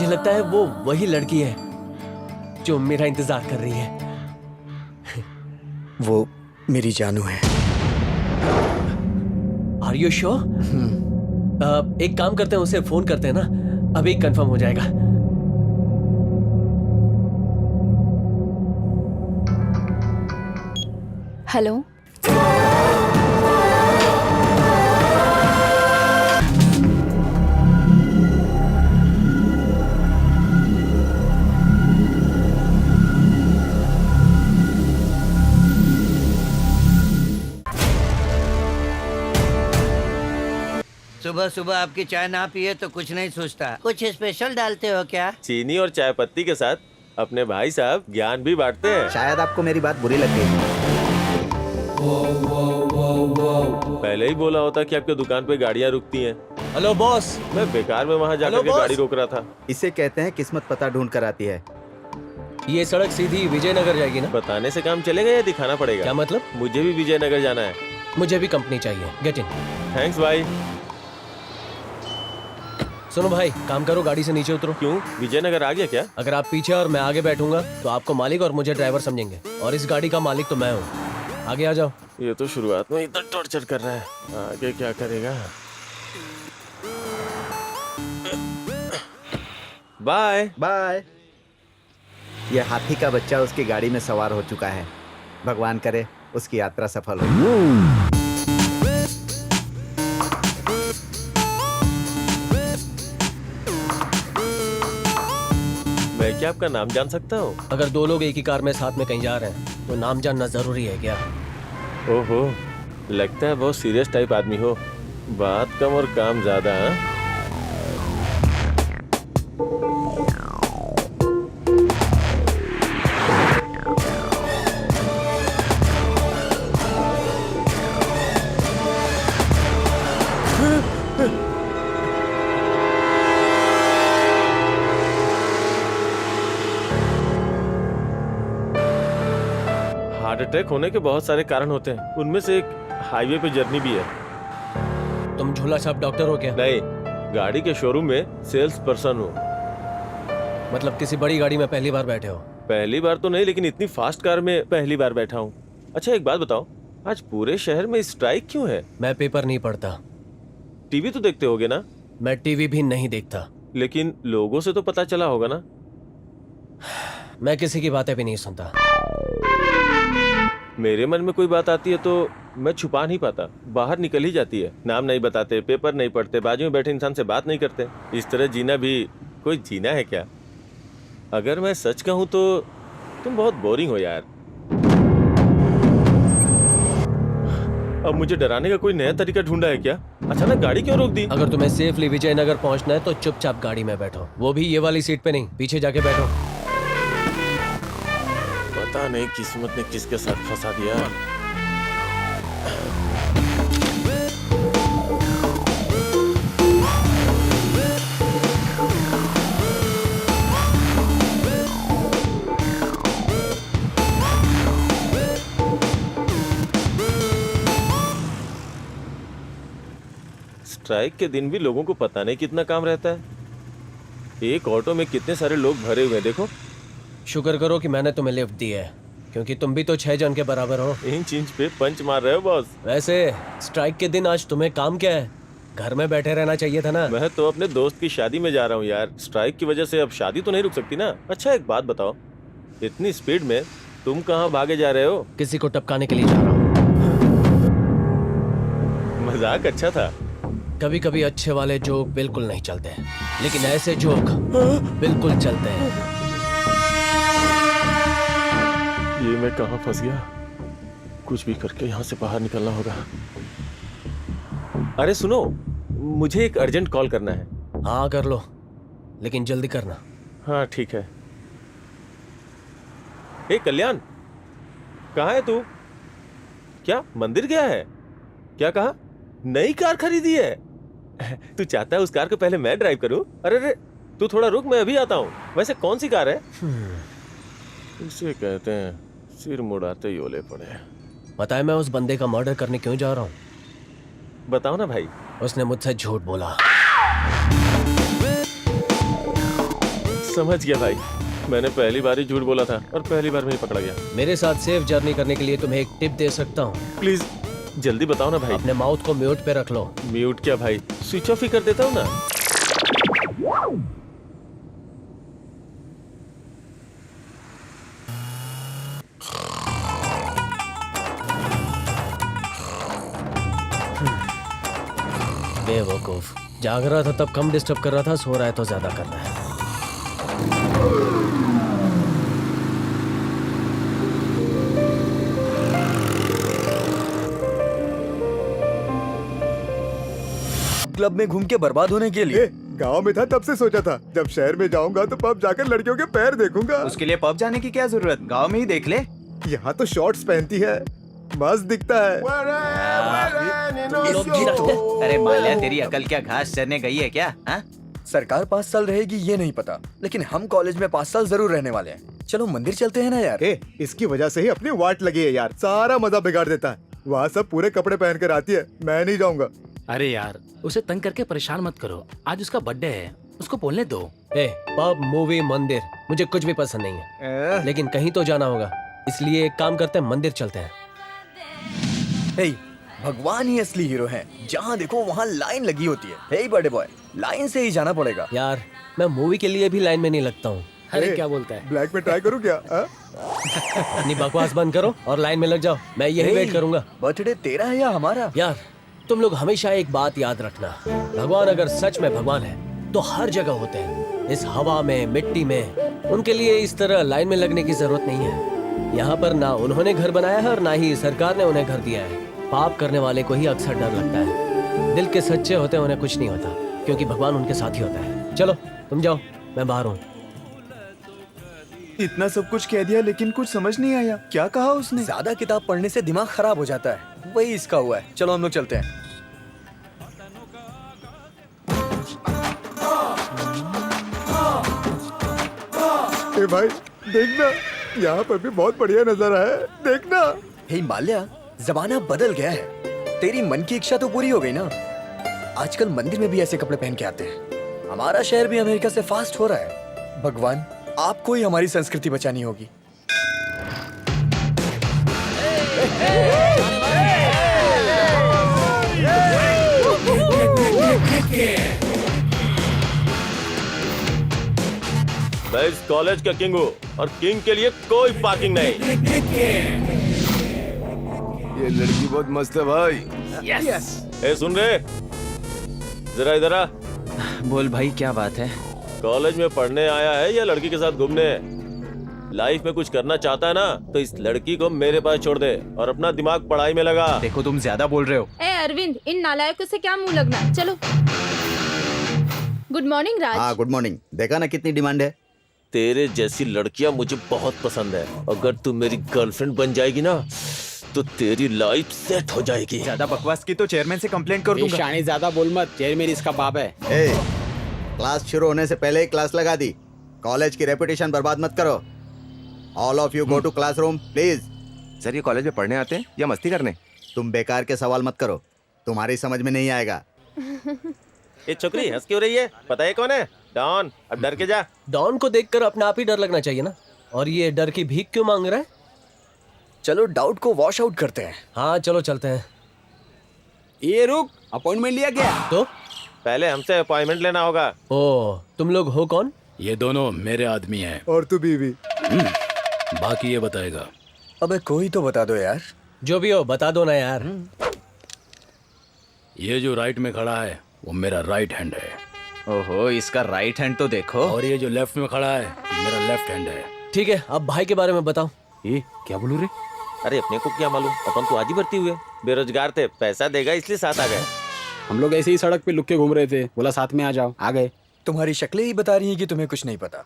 मुझे लगता है वो वही लड़की है जो मेरा इंतजार कर रही है। वो मेरी जानू है। Are you sure? एक काम करते हैं, उसे फोन करते हैं ना, अभी कंफर्म हो जाएगा। हेलो। सुबह सुबह आपकी चाय ना पिए तो कुछ नहीं सोचता। कुछ स्पेशल डालते हो क्या? चीनी और चाय पत्ती के साथ अपने भाई साहब ज्ञान भी बांटते हैं। शायद आपको मेरी बात बुरी लग गई। पहले ही बोला होता कि आपके दुकान पे गाड़ियाँ रुकती हैं। Hello boss. मैं बेकार में वहाँ जाकर के गाड़ी रोक रहा था। इसे कहते हैं किस्मत पता ढूंढ कर आती है। ये सड़क सीधी विजयनगर जाएगी ना? बताने से काम चलेगा या दिखाना पड़ेगा? क्या मतलब? मुझे भी विजयनगर जाना है। मुझे भी कंपनी चाहिए। Get in. थैंक्स भाई। सुनो भाई, काम करो, गाड़ी से नीचे उतरो। क्यों, विजयनगर आ गया क्या? अगर आप पीछे और मैं आगे बैठूंगा तो आपको मालिक और मुझे ड्राइवर समझेंगे, और इस गाड़ी का मालिक तो मैं हूँ। आगे आ जाओ। ये तो शुरुआत में इतना टॉर्चर कर रहा है, आगे क्या करेगा? Bye bye. ये हाथी का बच्चा उसकी गाड़ी में सवार हो चुका है। भगवान करे उसकी यात्रा सफल हो। मैं क्या आपका नाम जान सकता हूँ? अगर दो लोग एक ही कार में साथ में कहीं जा रहे हैं तो नाम जानना जरूरी है क्या? ओहो, लगता है बहुत सीरियस टाइप आदमी हो। बात कम और काम ज्यादा। हार्ट अटैक होने के बहुत सारे कारण होते हैं, उनमें से एक हाईवे पे जर्नी भी है। तुम झूला छाप डॉक्टर हो क्या? नहीं, गाड़ी के शोरूम में सेल्स पर्सन हूँ। मतलब किसी बड़ी गाड़ी में पहली बार बैठे हो? पहली बार तो नहीं, लेकिन इतनी फास्ट कार में पहली बार बैठा हूँ। अच्छा एक बात बताओ, आज पूरे शहर में स्ट्राइक क्यों है? मैं पेपर नहीं पढ़ता। टीवी तो देखते होगे ना? मैं टीवी भी नहीं देखता। लेकिन लोगों से तो पता चला होगा ना? मैं किसी की बातें भी नहीं सुनता। मेरे मन में कोई बात आती है तो मैं छुपा नहीं पाता, बाहर निकल ही जाती है। नाम नहीं बताते, पेपर नहीं पढ़ते, बाजू में बैठे इंसान से बात नहीं करते। इस तरह जीना भी कोई जीना है क्या? अगर मैं सच कहूँ तो तुम बहुत बोरिंग हो यार। अब मुझे डराने का कोई नया तरीका ढूंढा है क्या? अचानक गाड़ी क्यों रोक दी? अगर तुम्हें सेफली विजयनगर पहुंचना है तो चुपचाप गाड़ी में बैठो, वो भी ये वाली सीट पे नहीं, पीछे जाके बैठो। पता नहीं किस्मत ने किसके साथ फंसा दिया। स्ट्राइक के दिन भी लोगों को पता नहीं कितना काम रहता है। एक ऑटो में कितने सारे लोग भरे हुए हैं, देखो। शुक्र करो कि मैंने तुम्हें लिफ्ट दी है, क्योंकि तुम भी तो 6 जन के बराबर हो। इंच इंच पे पंच मार रहे हो बॉस। वैसे स्ट्राइक के दिन आज तुम्हें काम क्या है? घर में बैठे रहना चाहिए था ना। मैं तो अपने दोस्त की शादी में जा रहा हूँ यार। स्ट्राइक की वजह से अब शादी तो नहीं रुक सकती ना। अच्छा एक बात बताओ, इतनी स्पीड में तुम कहाँ भागे जा रहे हो? किसी को टपकाने के लिए जा रहा हूँ। मजाक अच्छा था। कभी कभी अच्छे वाले जोक बिल्कुल नहीं चलते, लेकिन ऐसे जोक बिल्कुल चलते हैं। ये मैं कहाँ फंस गया? कुछ भी करके यहाँ से बाहर निकलना होगा। अरे सुनो, मुझे एक अर्जेंट कॉल करना है। हाँ कर लो, लेकिन जल्दी करना। हाँ ठीक है। ए कल्याण, कहाँ है तू? क्या मंदिर गया है? क्या कहा? नई कार खरीदी है? तू चाहता है उस कार को पहले मैं ड्राइव करूं? अरे रे, तू थोड़ा रुक, मैं अभी आता हूँ। वैसे कौन सी कार है? इसे कहते हैं सिर मुड़ाते ही ओले पड़े। पता है मैं उस बंदे का मर्डर करने क्यों जा रहा हूँ? बताओ ना भाई। उसने मुझसे झूठ बोला। समझ गया भाई, मैंने पहली बार ही झूठ बोला था और पहली बार में ही पकड़ा गया। मेरे साथ सेफ जर्नी करने के लिए तुम्हें एक टिप दे सकता हूँ। प्लीज जल्दी बताओ ना भाई। अपने माउथ को म्यूट पे रख लो। म्यूट क्या भाई, स्विच ऑफ ही कर देता हूँ ना। बेवकूफ, जाग रहा था तब कम डिस्टर्ब कर रहा था, सो रहा है तो ज्यादा कर रहा है। क्लब में घूम के बर्बाद होने के लिए। गांव में था तब से सोचा था जब शहर में जाऊंगा तो पब जाकर लड़कियों के पैर देखूंगा। उसके लिए पब जाने की क्या जरूरत, गांव में ही देख ले। यहाँ तो शॉर्ट्स पहनती है, मस्त दिखता है। अरे माल्या, तेरी अकल क्या घास चरने गई है क्या? हा? सरकार 5 साल रहेगी ये नहीं पता, लेकिन हम कॉलेज में 5 साल जरूर रहने वाले हैं। चलो मंदिर चलते हैं ना यार। इसकी वजह से ही अपनी वाट लगी है यार, सारा मजा बिगाड़ देता है। वहाँ सब पूरे कपड़े पहन कर आती है, मैं नहीं जाऊंगा। अरे यार, उसे तंग करके परेशान मत करो, आज उसका बर्थडे है, उसको बोलने दो। पब, मूवी, मंदिर, मुझे कुछ भी पसंद नहीं है, लेकिन कहीं तो जाना होगा, इसलिए एक काम करते हैं, मंदिर चलते हैं। भगवान ही असली हीरो हैं। जहाँ देखो वहाँ लाइन लगी होती है। हे बड़े बॉय, लाइन से ही जाना पड़ेगा यार। मैं मूवी के लिए भी लाइन में नहीं लगता हूँ। अरे क्या बोलता है? ब्लैक में ट्राई करूँ क्या? अपनी बकवास बंद करो और लाइन में लग जाओ, मैं यही वेट करूंगा। बर्थडे तेरा है या हमारा? यार तुम लोग हमेशा एक बात याद रखना, भगवान अगर सच में भगवान है तो हर जगह होते हैं, इस हवा में, मिट्टी में। उनके लिए इस तरह लाइन में लगने की जरूरत नहीं है। यहाँ पर ना उन्होंने घर बनाया है और ना ही सरकार ने उन्हें घर दिया है। पाप करने वाले को ही अक्सर डर लगता है, दिल के सच्चे होते हैं उन्हें कुछ नहीं होता, क्योंकि भगवान उनके साथ ही होता है। चलो तुम जाओ, मैं बाहर हूँ। इतना सब कुछ कह दिया लेकिन कुछ समझ नहीं आया, क्या कहा उसने? ज्यादा किताब पढ़ने से दिमाग खराब हो जाता है, वही इसका हुआ है। चलो हम लोग चलते हैं। ए भाई देखना, यहाँ पर भी बहुत बढ़िया नजारा है, देखना। हे माल्या, जमाना बदल गया है, तेरी मन की इच्छा तो पूरी हो गई ना। आजकल मंदिर में भी ऐसे कपड़े पहन के आते हैं। हमारा शहर भी अमेरिका से फास्ट हो रहा है। भगवान, आपको ही हमारी संस्कृति बचानी होगी। मैं इस कॉलेज का किंग हूँ और किंग के लिए कोई पार्किंग नहीं। ये लड़की बहुत मस्त है भाई। ए सुन रहे, जरा इधर आ। बोल भाई, क्या बात है? कॉलेज में पढ़ने आया है या लड़की के साथ घूमने? लाइफ में कुछ करना चाहता है ना तो इस लड़की को मेरे पास छोड़ दे और अपना दिमाग पढ़ाई में लगा। देखो तुम ज्यादा बोल रहे हो। ए अरविंद, इन नालायकों से क्या मुंह लगना। चलो। गुड मॉर्निंग राज। हाँ गुड मॉर्निंग। देखा ना कितनी डिमांड है। तेरे जैसी लड़कियां मुझे बहुत पसंद है। अगर तू मेरी गर्लफ्रेंड बन जाएगी ना तो तेरी लाइफ सेट हो जाएगी। ज्यादा बकवास की तो चेयरमैन से कंप्लेंट कर दूंगा। शानी ज्यादा बोल मत, चेयरमैन इसका बाप है। क्लास शुरू होने से पहले ही क्लास लगा दी। कॉलेज की रेपुटेशन बर्बाद मत करो। All of you go to classroom please. Sir, ये कॉलेज में पढ़ने आते हैं या मस्ती करने? तुम बेकार के सवाल मत करो, तुम्हारी समझ में नहीं आएगा। ये छोकरी हंस क्यों रही है? पता है कौन है? डॉन। अब डर के जा। डॉन को देखकर अपने आप ही डर लगना चाहिए ना। और ये डर की भीख क्यों मांग रहा है? चलो डाउट को वॉश आउट करते हैं। हाँ चलो चलते हैं। ये रुक, अपॉइंटमेंट लिया क्या? तो पहले हमसे अपॉइंटमेंट लेना होगा। ओ, तुम लोग हो कौन? ये दोनों मेरे आदमी हैं। और तू बीवी। बाकी ये बताएगा। अबे कोई तो बता दो यार। जो भी हो बता दो ना यार। ये जो राइट में खड़ा है वो मेरा राइट हैंड है। ओहो, इसका राइट हैंड तो देखो। और ये जो लेफ्ट में खड़ा है मेरा लेफ्ट हैंड है। ठीक है, अब भाई के बारे में बताओ। ये क्या बोलू रे? अरे अपने को क्या मालूम, अपन तो आज ही भर्ती हुए। बेरोजगार थे, पैसा देगा इसलिए साथ आ गए। हम लोग ऐसे ही सड़क पे लुक के घूम रहे थे, बोला साथ में आ जाओ, आ गए। तुम्हारी शक्लें ही बता रही हैं कि तुम्हें कुछ नहीं पता।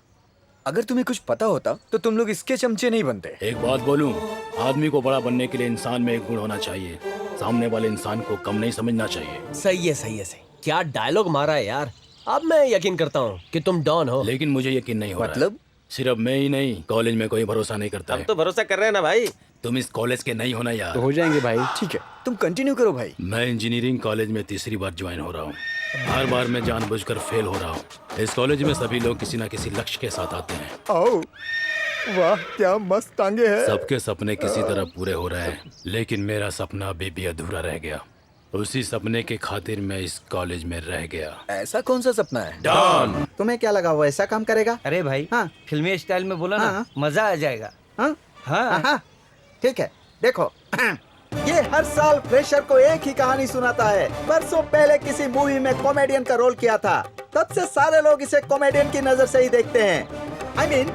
अगर तुम्हें कुछ पता होता तो तुम लोग इसके चमचे नहीं बनते। एक बात बोलूं, आदमी को बड़ा बनने के लिए इंसान में एक गुण होना चाहिए, सामने वाले इंसान को कम नहीं समझना चाहिए। सही है सही है सही। क्या डायलॉग मारा है यार। अब मैं यकीन करता हूँ कि तुम डॉन हो। लेकिन मुझे यकीन नहीं हो रहा है। मतलब? सिर्फ मैं ही नहीं, कॉलेज में कोई भरोसा नहीं करता हम है। तो भरोसा कर रहे हैं ना भाई। तुम इस कॉलेज के नहीं होना यार। हो जाएंगे भाई। ठीक है, तुम कंटिन्यू करो भाई। मैं इंजीनियरिंग कॉलेज में तीसरी बार ज्वाइन हो रहा हूँ। हर बार मैं जानबूझकर फेल हो रहा हूँ। इस कॉलेज में सभी लोग किसी न किसी लक्ष्य के साथ आते हैं। आओ, वाह क्या मस्त टांगे हैं। सबके सपने किसी तरह पूरे हो रहे हैं, लेकिन मेरा सपना अभी भी अधूरा रह गया। उसी सपने के खातिर मैं इस कॉलेज में रह गया। ऐसा कौन सा सपना है? डॉन। तुम्हें क्या लगा वो ऐसा काम करेगा? अरे भाई, हाँ। फिल्मी स्टाइल में बोला ना, हाँ। मजा आ जाएगा। हाँ हाँ। हाँ, ठीक है। देखो ये हर साल फ्रेशर को एक ही कहानी सुनाता है। बरसों पहले किसी मूवी में कॉमेडियन का रोल किया था, तब से सारे लोग इसे कॉमेडियन की नजर से ही देखते हैं। I mean,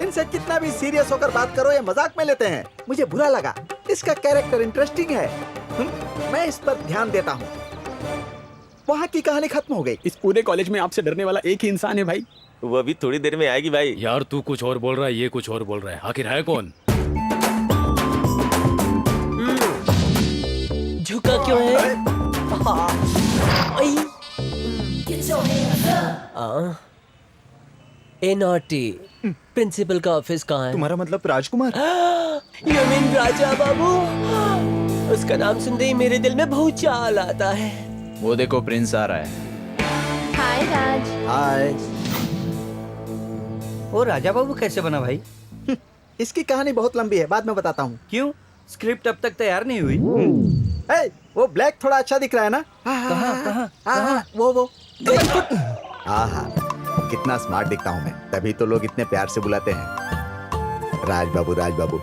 इनसे कितना भी सीरियस होकर बात करो ये मजाक में लेते हैं। मुझे बुरा लगा, इसका कैरेक्टर इंटरेस्टिंग है। मैं इस पर ध्यान देता हूँ। वहाँ की कहानी खत्म हो गई। इस पूरे कॉलेज में आपसे डरने वाला एक ही इंसान है भाई। वो अभी थोड़ी देर में आएगी भाई। यार तू कुछ और बोल रहा है, ये कुछ और बोल रहा है, आखिर है कौन? झुका क्यों है? ए नॉटी, प्रिंसिपल का ऑफिस कहाँ है? तुम्हारा मतलब राजकुमार? You mean Raja Babu? उसका नाम सुनते ही मेरे दिल में भूचाल आता है। वो देखो प्रिंस आ रहा है। हाय राज। हाय। वो राजा बाबू कैसे बना भाई? इसकी कहानी बहुत लंबी है, बाद में बताता हूँ। क्यों? स्क्रिप्ट अब तक तैयार नहीं हुई? वो ब्लैक थोड़ा अच्छा दिख रहा है ना? कहाँ? वो हाँ, कितना स्मार्ट दिखता हूँ मैं, तभी तो लोग इतने प्यार से बुलाते हैं राज बाबू, राज बाबू।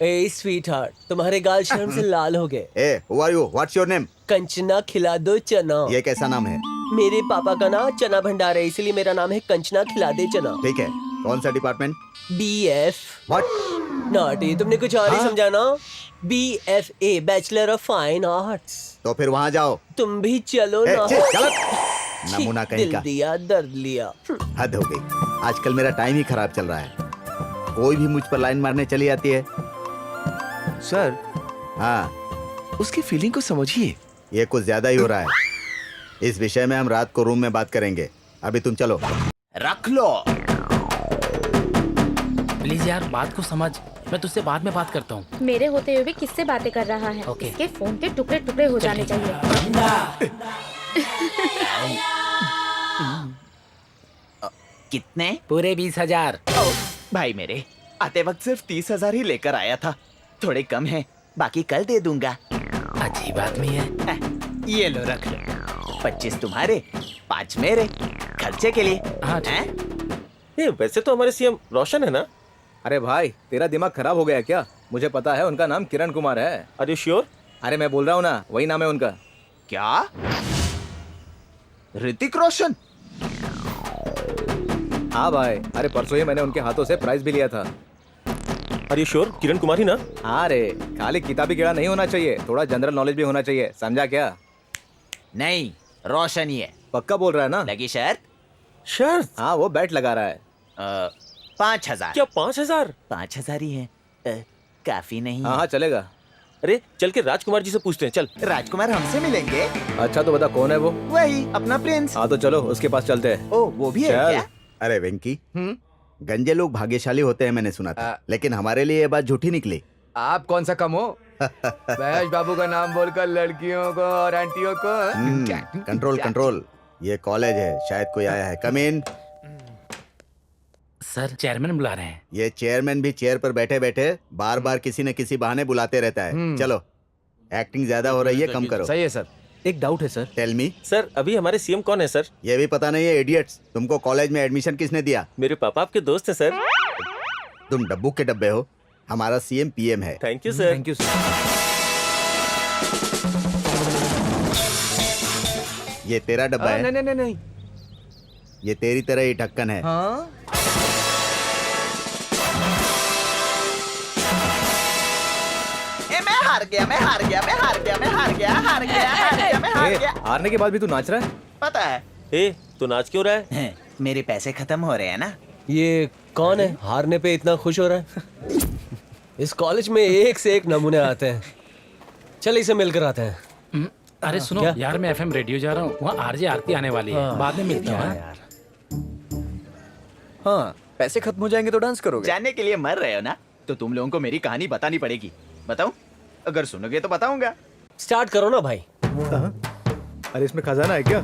ए स्वीट हार्ट, तुम्हारे गाल शर्म से लाल हो गए। ए, who are you? What's your name? Kanchana खिला दो चना। ये कैसा नाम है? मेरे पापा का नाम चना भंडार है, इसलिए मेरा नाम है कंचना खिला दे चना। ठीक है, कौन सा डिपार्टमेंट? BF। What? नॉटी, तुमने कुछ और ही समझा ना? BFA, bachelor of fine arts. तो फिर वहाँ जाओ। तुम भी चलो ए, ना। गलत नमूना कहीं दिल का। दिया दर्द लिया। हद हो गई, आजकल मेरा टाइम ही खराब चल रहा है। कोई भी मुझ पर लाइन मारने चली आती है। सर, हाँ, उसकी फीलिंग को समझिए। ये कुछ ज्यादा ही हो रहा है। इस विषय में हम रात को रूम में बात करेंगे, अभी तुम चलो। रख लो। प्लीज यार बात को समझ, मैं तुझसे बाद में बात करता हूँ। मेरे होते हुए भी किससे बातें कर रहा है? ओके। इसके फोन के टुकड़े टुकड़े हो जाने चाहिए। कितने? पूरे 20,000। भाई मेरे आते वक्त सिर्फ 30,000 ही लेकर आया था, थोड़े कम है, बाकी कल दे दूंगा। अजीब आदमी है। ये लो रख लो। 25 तुम्हारे, 5 मेरे, खर्चे के लिए। हाँ, हैं? ये वैसे तो हमारे सीएम रोशन है ना? अरे भाई तेरा दिमाग खराब हो गया क्या? मुझे पता है, उनका नाम किरण कुमार है। Are you sure? अरे मैं बोल रहा हूँ ना, वही नाम है उनका। क्या? ऋतिक रोशन? हाँ भाई, अरे परसों ही मैंने उनके हाथों से प्राइज भी लिया था। Are you sure? Kiran Kumar ही ना? हाँ रे, खाली किताबी कीड़ा नहीं होना चाहिए, थोड़ा जनरल नॉलेज भी होना चाहिए, समझा क्या? नहीं, रोशन ही है। पक्का बोल रहा है ना? लगी शर्त? शर्त? हाँ, वो बैट लगा रहा है। 5,000। क्या 5,000? 5,000 ही है, काफी नहीं। हाँ हाँ चलेगा। अरे चल के राजकुमार जी से पूछते हैं, चल। राजकुमार हमसे मिलेंगे। अच्छा तो बता कौन है वो? वही अपना प्रिंस। हाँ तो चलो उसके पास चलते हैं। ओ वो भी है चल। क्या? अरे वेंकी, गंजे लोग भाग्यशाली होते हैं मैंने सुना था, लेकिन हमारे लिए ये बात झूठी निकली। आप कौन सा कम हो? महेश बाबू का नाम बोलकर लड़कियों को और आंटियों को। कंट्रोल कंट्रोल, ये कॉलेज है, शायद कोई आया है। कम इन। सर चेयरमैन बुला रहे हैं। ये चेयरमैन भी चेयर पर बैठे बैठे बार बार किसी न किसी बहाने बुलाते रहता है। चलो, एक्टिंग ज्यादा हो रही है, कम करो। सही है सर। एक डाउट है सर। Tell me. सर अभी हमारे सीएम कौन है सर? ये भी पता नहीं है इडियट्स। तुमको कॉलेज में एडमिशन किसने दिया? मेरे पापा आपके दोस्त हैं सर। तुम डब्बू के डब्बे हो, हमारा सीएम पीएम है। Thank you sir. Thank you sir. ये तेरा डब्बा है। नहीं नहीं नहीं। ये तेरी तरह ही ढक्कन है। हाँ? मैं हार गया, मैं हार गया, मैं हार गया, मैं हार गया, हार गया, हार गया, मैं हार गया। हारने के बाद भी तू नाच रहा है? पता है। ए, तू नाच क्यों रहा है? मेरे पैसे खत्म हो रहे हैं ना। ये कौन है हारने पे इतना खुश हो रहा है? इस कॉलेज में एक से एक नमूने आते हैं। चल इसे मिलकर आते हैं। अरे सुनो क्या? यार, मैं FM रेडियो जा रहा हूँ, वहाँ आरजे आरती आने वाली है, बाद में मिलते हैं। यार हाँ, पैसे खत्म हो जाएंगे तो डांस करोगे? जानने के लिए मर रहे हो ना, तो तुम लोगों को मेरी कहानी बतानी पड़ेगी। बताऊं? अगर सुनोगे तो बताऊंगा। स्टार्ट करो ना भाई। अरे इसमें खजाना है क्या?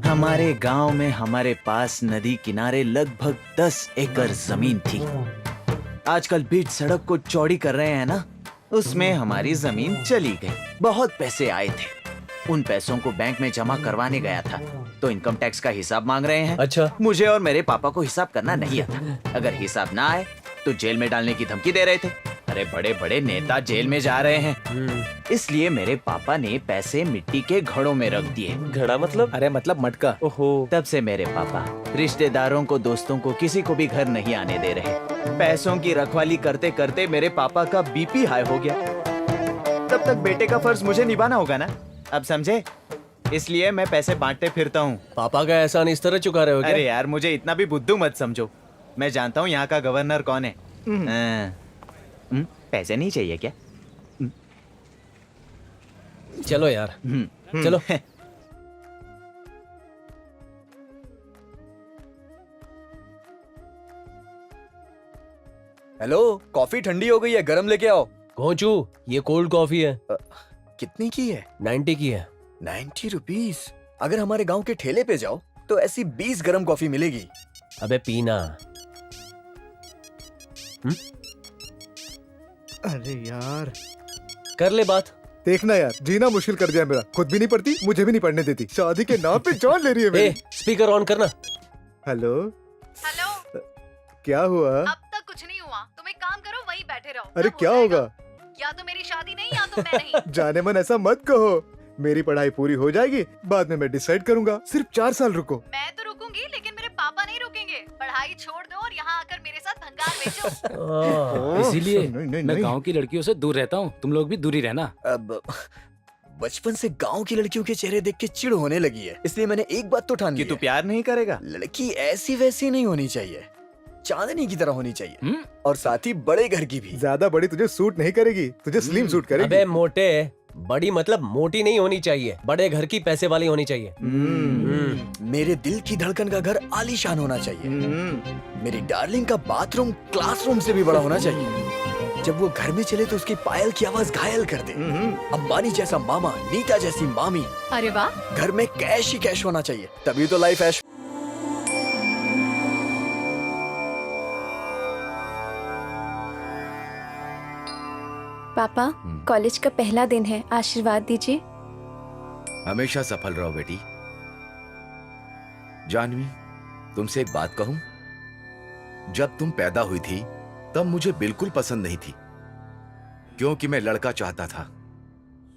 हमारे गांव में हमारे पास नदी किनारे लगभग 10 एकड़ जमीन थी। आजकल बीच सड़क को चौड़ी कर रहे हैं ना, उसमें हमारी जमीन चली गई। बहुत पैसे आए थे, उन पैसों को बैंक में जमा करवाने गया था तो इनकम टैक्स का हिसाब मांग रहे हैं। अच्छा। मुझे और मेरे पापा को हिसाब करना नहीं आता। अगर हिसाब ना आए तो जेल में डालने की धमकी दे रहे थे। अरे बड़े बड़े नेता जेल में जा रहे हैं, इसलिए मेरे पापा ने पैसे मिट्टी के घड़ों में रख दिए। घड़ा मतलब? अरे मतलब मटका। ओहो। तब से मेरे पापा रिश्तेदारों को, दोस्तों को, किसी को भी घर नहीं आने दे रहे। पैसों की रखवाली करते करते मेरे पापा का बीपी हाई हो गया। तब तक बेटे का फर्ज मुझे निभाना होगा ना, अब समझे? इसलिए मैं पैसे बांटते फिरता हूँ। पापा का एहसान इस तरह चुका रहे हो क्या? अरे यार, मुझे इतना भी बुद्धू मत समझो। मैं जानता हूँ यहाँ का गवर्नर कौन है। पैसे नहीं चाहिए क्या? चलो यार, चलो। हेलो, कॉफी ठंडी हो गई है, गरम लेके आओ। कोचू, ये कोल्ड कॉफी है। कितनी की है? 90 की है। 90 रुपीस? अगर हमारे गांव के ठेले पे जाओ तो ऐसी 20 गरम कॉफी मिलेगी। अबे पीना। अरे यार, कर ले बात। देखना यार, जीना मुश्किल कर दिया मेरा। खुद भी नहीं पढ़ती, मुझे भी नहीं पढ़ने देती। शादी के नाम पे जान ले रही है मेरी। स्पीकर ऑन करना। हेलो हेलो, क्या हुआ? अब तक कुछ नहीं हुआ। तुम एक काम करो, वहीं बैठे रहो। अरे सब क्या हो जाएगा। होगा? या तो मेरी शादी नहीं, या तो मैं नहीं। जाने मन ऐसा मत कहो। मेरी पढ़ाई पूरी हो जाएगी, बाद में मैं डिसाइड करूंगा। सिर्फ 4 साल रुको। मैं तो रुकूंगी, लेकिन मेरे पापा नहीं रुकेंगे। पढ़ाई छोड़ दो और यहाँ आकर मेरे साथ भंगार बेचो। इसीलिए नहीं, नहीं, मैं नहीं। गांव की लड़कियों से दूर रहता हूँ। तुम लोग भी दूरी रहना। अब बचपन से गांव की लड़कियों के चेहरे देख के चिढ़ होने लगी है, इसलिए मैंने एक बात तो ठान ली कि तू है। प्यार नहीं करेगा। लड़की ऐसी वैसी नहीं होनी चाहिए, चांदनी की तरह होनी चाहिए, और साथ ही बड़े घर की भी। ज्यादा बड़ी तुझे सूट नहीं करेगी, तुझे स्लिम सूट करेगी। अबे मोटे, बड़ी मतलब मोटी नहीं होनी चाहिए, बड़े घर की पैसे वाली होनी चाहिए। मेरे दिल की धड़कन का घर आलीशान होना चाहिए। मेरी डार्लिंग का बाथरूम क्लासरूम से भी बड़ा होना चाहिए। जब वो घर में चले तो उसकी पायल की आवाज घायल कर दे। अंबानी जैसा मामा, नीता जैसी मामी। अरे वाह। घर में कैश ही कैश होना चाहिए, तभी तो लाइफ ऐश। पापा, कॉलेज का पहला दिन है, आशीर्वाद दीजिए। हमेशा सफल रहो बेटी। जानवी, तुमसे एक बात कहूं? जब तुम पैदा हुई थी तब मुझे बिल्कुल पसंद नहीं थी, क्योंकि मैं लड़का चाहता था।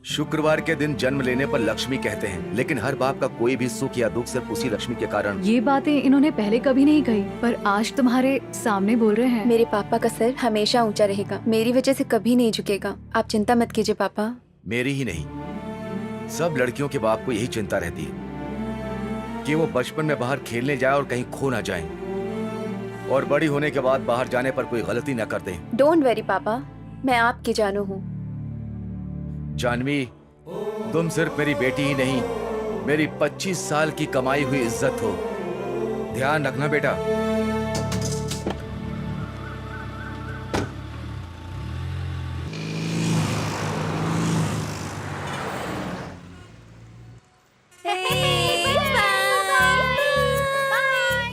शुक्रवार के दिन जन्म लेने पर लक्ष्मी कहते हैं, लेकिन हर बाप का कोई भी सुख या दुख सिर्फ उसी लक्ष्मी के कारण। ये बातें इन्होंने पहले कभी नहीं कही, पर आज तुम्हारे सामने बोल रहे हैं। मेरे पापा का सर हमेशा ऊंचा रहेगा, मेरी वजह से कभी नहीं झुकेगा। आप चिंता मत कीजिए पापा। मेरी ही नहीं, सब लड़कियों के बाप को यही चिंता रहती है कि वो बचपन में बाहर खेलने जाए और कहीं खो ना जाए, और बड़ी होने के बाद बाहर जाने पर कोई गलती न कर दें। डोंट वेरी पापा, मैं आपकी जानू हूँ। जानवी, तुम सिर्फ मेरी बेटी ही नहीं, मेरी 25 साल की कमाई हुई इज्जत हो। ध्यान रखना बेटा।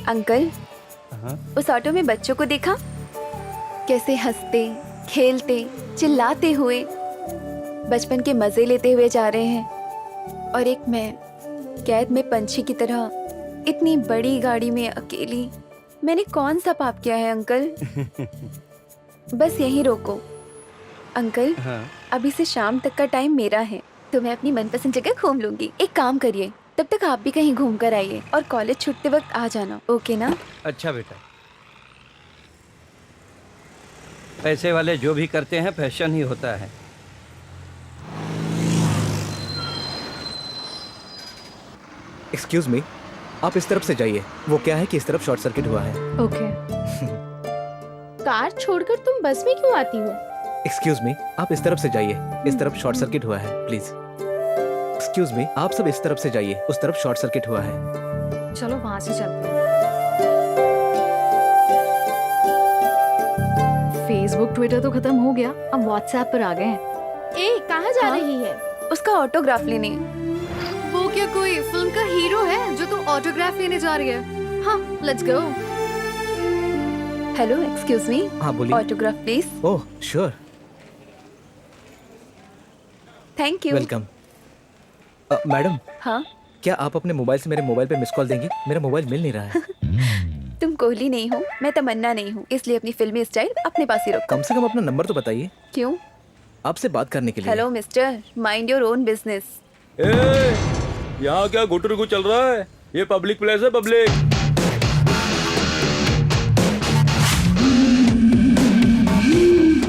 अंकल, उस ऑटो में बच्चों को देखा? कैसे हंसते, खेलते, चिल्लाते हुए, बचपन के मजे लेते हुए जा रहे हैं। और एक मैं, कैद में पंछी की तरह इतनी बड़ी गाड़ी में अकेली। मैंने कौन सा पाप किया है अंकल? बस यहीं रोको अंकल। अभी से शाम तक का टाइम मेरा है, तो मैं अपनी मनपसंद जगह घूम लूंगी। एक काम करिए, तब तक आप भी कहीं घूम कर आइए और कॉलेज छुट्टे वक्त आ जाना, ओके ना? अच्छा बेटा, पैसे वाले जो भी करते हैं फैशन ही होता है। एक्सक्यूज मी, आप इस तरफ से जाइए। वो क्या है कि इस तरफ शॉर्ट सर्किट हुआ है। ओके। कार छोड़कर तुम बस में क्यों आती हो? एक्सक्यूज मी, आप इस तरफ से जाइए। इस तरफ शॉर्ट सर्किट हुआ है, प्लीज। एक्सक्यूज मी, आप सब इस तरफ से जाइए। उस तरफ शॉर्ट सर्किट हुआ है। चलो वहाँ से चलते हैं। फेसबुक ट्विटर तो खत्म हो गया, अब व्हाट्सएप पर आ गए हैं। ए, कहाँ जा रही है? उसका ऑटोग्राफ लेने। वो क्या कोई फिल्म का हीरो है जो तू ऑटोग्राफ लेने जा रही है? हाँ, लेट्स गो। हेलो, एक्सक्यूज मी। हाँ बोलिए। Autograph please. Oh sure, thank you. Welcome. Madam, हाँ, क्या आप अपने मोबाइल से मेरे मोबाइल पे मिस कॉल देंगी? मेरा मोबाइल मिल नहीं रहा है। तुम कोहली नहीं हो, मैं तमन्ना नहीं हूँ, इसलिए अपनी फिल्मी स्टाइल अपने पास ही रखो। कम से कम अपना नंबर तो बताइए। क्यों? आपसे बात करने के लिए। Hello mister, mind your own business. यहाँ क्या गुटुरगु चल रहा है? ये पब्लिक प्लेस है, पब्लिक।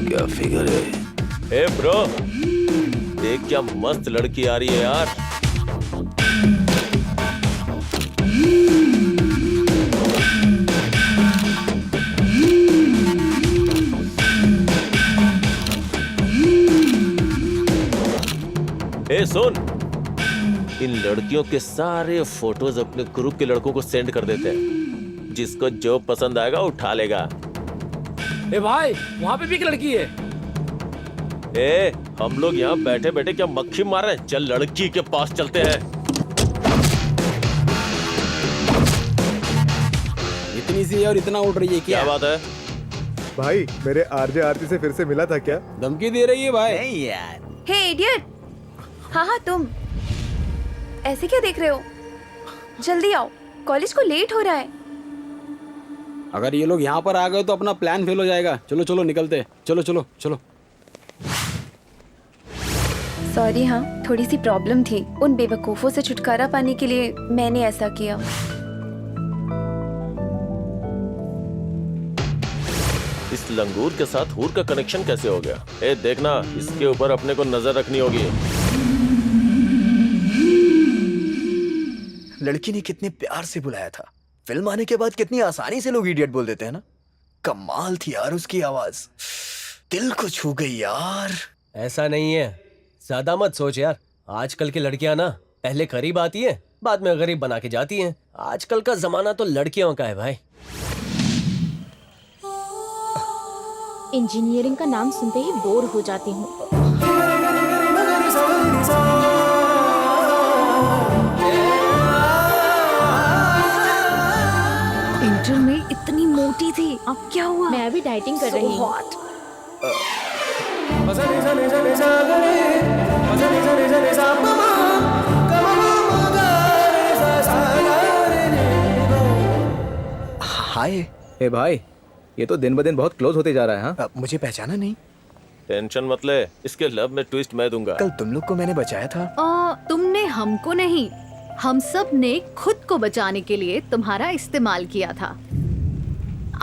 क्या फिगर है? ए ब्रो, देख क्या मस्त लड़की आ रही है यार। ए सुन, इन लड़कियों के सारे फोटोज अपने ग्रुप के लड़कों को सेंड कर देते हैं। जिसको जो पसंद आएगा उठा लेगा। ए भाई, वहाँ पे भी एक लड़की है। ए, हम लोग यहाँ बैठे बैठे क्या मक्खी मार रहे हैं? चल लड़की के पास चलते हैं। इतनी सी और इतना उड़ रही है क्या बात है? भाई मेरे आरजे आरती से फिर से मिला था क्या? धमकी दे रही है भाई। नहीं यार, हे इडियट! हाँ हाँ, तुम ऐसे क्या देख रहे हो? जल्दी आओ, कॉलेज को लेट हो रहा है। अगर ये लोग यहाँ पर आ गए तो अपना प्लान फेल हो जाएगा। चलो चलो निकलते, चलो चलो चलो। सॉरी, हाँ थोड़ी सी प्रॉब्लम थी। उन बेवकूफों से छुटकारा पाने के लिए मैंने ऐसा किया। इस लंगूर के साथ हूर का कनेक्शन कैसे हो गया? ए देखना, इसके ऊपर अपने को नजर रखनी होगी। लड़की ने कितने प्यार से बुलाया था। फिल्म आने के बाद कितनी आसानी से लोग इडियट बोल देते हैं ना। कमाल थी यार उसकी आवाज, दिल को छू गई यार। ऐसा नहीं है, ज्यादा मत सोच यार। आजकल की लड़कियां ना पहले करीब आती हैं, बाद में गरीब बना के जाती हैं। आजकल का जमाना तो लड़कियों का है भाई। इंजीनियरिंग का नाम सुनते ही बोर हो जाती हूँ। इंटर में इतनी मोटी थी, अब क्या हुआ? मैं अभी डाइटिंग कर रही हूँ। हाय। ए भाई, ये तो दिन ब दिन बहुत क्लोज होते जा रहा है। हाँ, मुझे पहचाना नहीं? टेंशन मत ले, इसके लव में ट्विस्ट मैं दूंगा। कल तुम लोग को मैंने बचाया था। तुमने हमको नहीं, हम सब ने खुद को बचाने के लिए तुम्हारा इस्तेमाल किया था।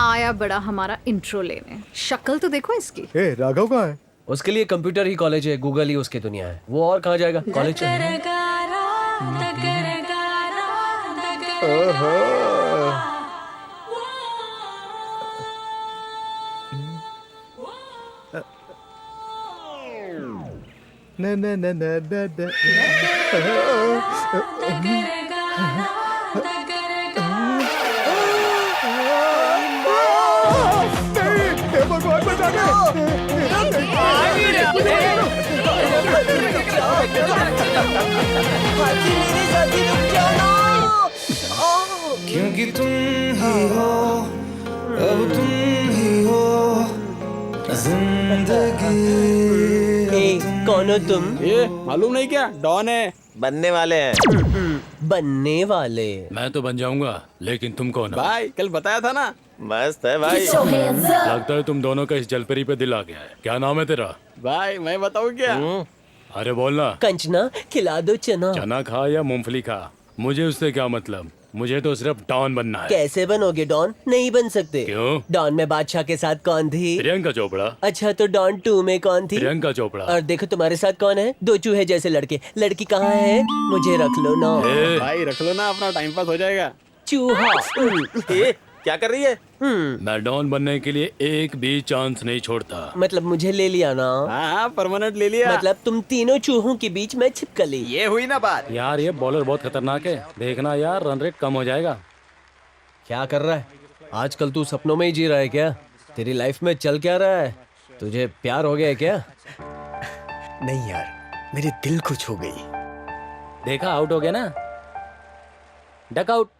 आया बड़ा हमारा इंट्रो लेने। शक्ल तो देखो इसकी। ए राघव कहाँ है? उसके लिए कंप्यूटर ही कॉलेज है, गूगल ही उसकी दुनिया है। वो और कहाँ जाएगा? कॉलेज न न न न न भगवान बचा क्योंकि तुम ही हो, अब तुम ही हो जिंदगी। कौन हो तुम? ये मालूम नहीं क्या? डॉन है। बनने वाले हैं। बनने वाले? मैं तो बन जाऊंगा, लेकिन तुम कौन हो? भाई कल बताया था ना। मस्त है भाई। लगता है तुम दोनों का इस जलपरी पे दिल आ गया है। क्या नाम है तेरा? भाई मैं बताऊं क्या? अरे बोलना। कंचना, खिला दो चना। चना खा या मूंगफली खा, मुझे उससे क्या मतलब। मुझे तो सिर्फ डॉन बनना है। कैसे बनोगे डॉन? नहीं बन सकते। क्यों? डॉन में बादशाह के साथ कौन थी? प्रियंका चोपड़ा। अच्छा, तो डॉन 2 में कौन थी? प्रियंका चोपड़ा। और देखो तुम्हारे साथ कौन है? 2 चूहे जैसे लड़के। लड़की कहाँ है? मुझे रख लो ना। भाई रख लो ना, अपना टाइम पास हो जाएगा। चूहा। क्या कर रही है? मैं डॉन बनने के लिए एक भी चांस नहीं छोड़ता। मतलब मुझे ले लिया ना? हाँ परमानेंट ले लिया। मतलब तुम तीनों चूहों के बीच में छिपकली। ये हुई ना बात। यार ये बॉलर बहुत खतरनाक है, देखना यार रन रेट कम हो जाएगा। क्या कर रहा है आजकल? तू सपनों में ही जी रहा है क्या? तेरी लाइफ में चल क्या रहा है? तुझे प्यार हो गया है क्या? नहीं यार, मेरे दिल को छू गई। देखा, आउट हो गया ना, duck out.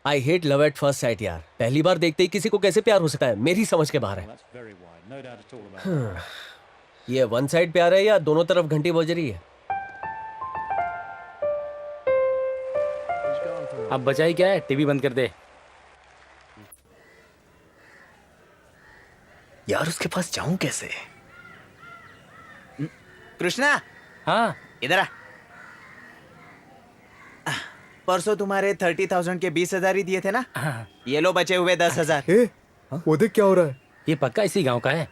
I hate love at first sight यार। पहली बार देखते ही किसी को कैसे प्यार हो सकता है, मेरी समझ के बाहर है। ये वन साइड प्यार है या दोनों तरफ घंटी बज रही है? अब बचा ही क्या है, टीवी बंद कर दे। यार उसके पास जाऊं कैसे? कृष्णा, हाँ इधर आ। परसों तुम्हारे 30,000 के 20,000 ही दिए थे ना? हाँ। ये लो बचे हुए 10,000। वो देख क्या हो रहा है? ये पक्का इसी गांव का है?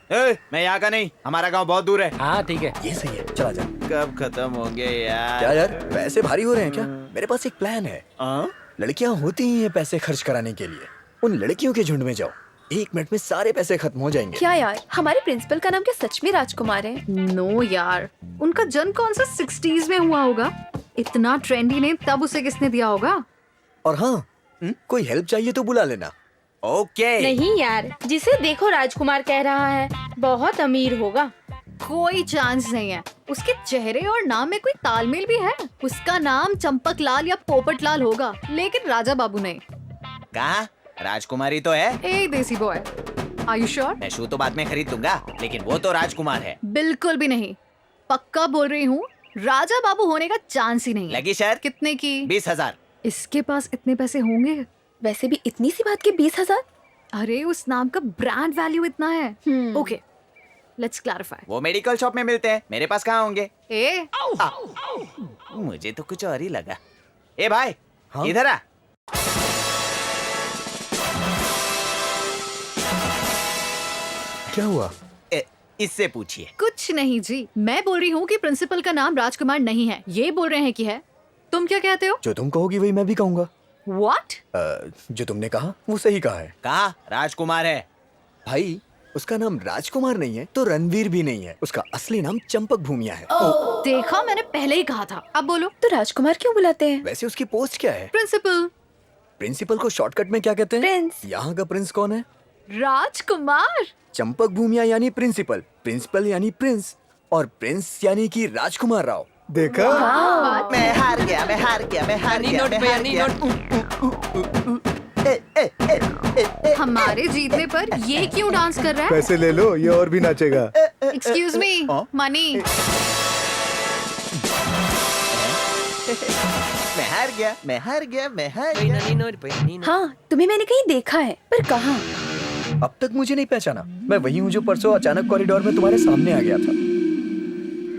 मैं यहाँ का नहीं, हमारा गांव बहुत दूर है। हाँ ठीक है, ये सही है, चला जा। कब खत्म होंगे यार? क्या यार, पैसे भारी हो रहे हैं क्या? मेरे पास एक प्लान है। लड़कियां होती ही हैं पैसे खर्च कराने के लिए। उन लड़कियों के झुंड में जाओ, 1 मिनट में सारे पैसे खत्म हो जाएंगे। क्या यार, हमारे प्रिंसिपल का नाम क्या सच में राजकुमार है? नो यार, उनका जन्म कौन सा 60s में हुआ होगा? इतना ट्रेंडी नेम तब उसे किसने दिया होगा? और हाँ, कोई हेल्प चाहिए तो बुला लेना। ओके। नहीं यार, जिसे देखो राजकुमार कह रहा है, बहुत अमीर होगा। कोई चांस नहीं है। उसके चेहरे और नाम में कोई तालमेल भी है? उसका नाम चंपक लाल या पोपट लाल होगा, लेकिन राजा बाबू नहीं। कहाँ? राजकुमारी तो है। ए देसी बॉय, आर यू श्योर? मैं शू तो बाद में खरीद दूंगा, लेकिन वो तो राजकुमार है। बिल्कुल भी नहीं, पक्का बोल रही हूँ, राजा बाबू होने का चांस ही नहीं है। लगी शर्त? कितने की? 20,000। इसके पास इतने पैसे होंगे? वैसे भी इतनी सी बात के 20,000? अरे उस नाम का ब्रांड वैल्यू इतना है। Okay, let's clarify. वो मेडिकल शॉप में मिलते हैं, मेरे पास कहाँ होंगे? ए मुझे तो कुछ और ही लगा। ए भाई, इधर आ। क्या हुआ? इससे पूछिए। कुछ नहीं जी, मैं बोल रही हूँ कि प्रिंसिपल का नाम राजकुमार नहीं है, ये बोल रहे हैं कि है। तुम क्या कहते हो? जो तुम कहोगी वही मैं भी कहूंगा। What? जो तुमने कहा वो सही कहा है। कहा राजकुमार है। भाई उसका नाम राजकुमार नहीं है तो रणवीर भी नहीं है, उसका असली नाम चंपक भूमिया है। देखा, मैंने पहले ही कहा था। अब बोलो। तो राजकुमार क्यों बुलाते हैं? वैसे उसकी पोस्ट क्या है? प्रिंसिपल। प्रिंसिपल को शॉर्टकट में क्या कहते हैं? प्रिंस। यहाँ का प्रिंस कौन है? राजकुमार। चंपक भूमिया यानी प्रिंसिपल, प्रिंसिपल यानी प्रिंस, और प्रिंस यानी कि राजकुमार राव। देखा? मैं हार गया, मैं हार गया, मैं हार गया, मैं हार गया। हमारे जीतने पर ये क्यों डांस कर रहा है? पैसे ले लो, ये और भी नाचेगा। Excuse me, money. मैं हार गया, मैं हार गया, मैं हार गया। हाँ, तुम्हें मैंने कहीं देखा है, पर कहाँ? अब तक मुझे नहीं पहचाना। मैं वही हूँ जो परसों अचानक कॉरिडोर में तुम्हारे सामने आ गया था।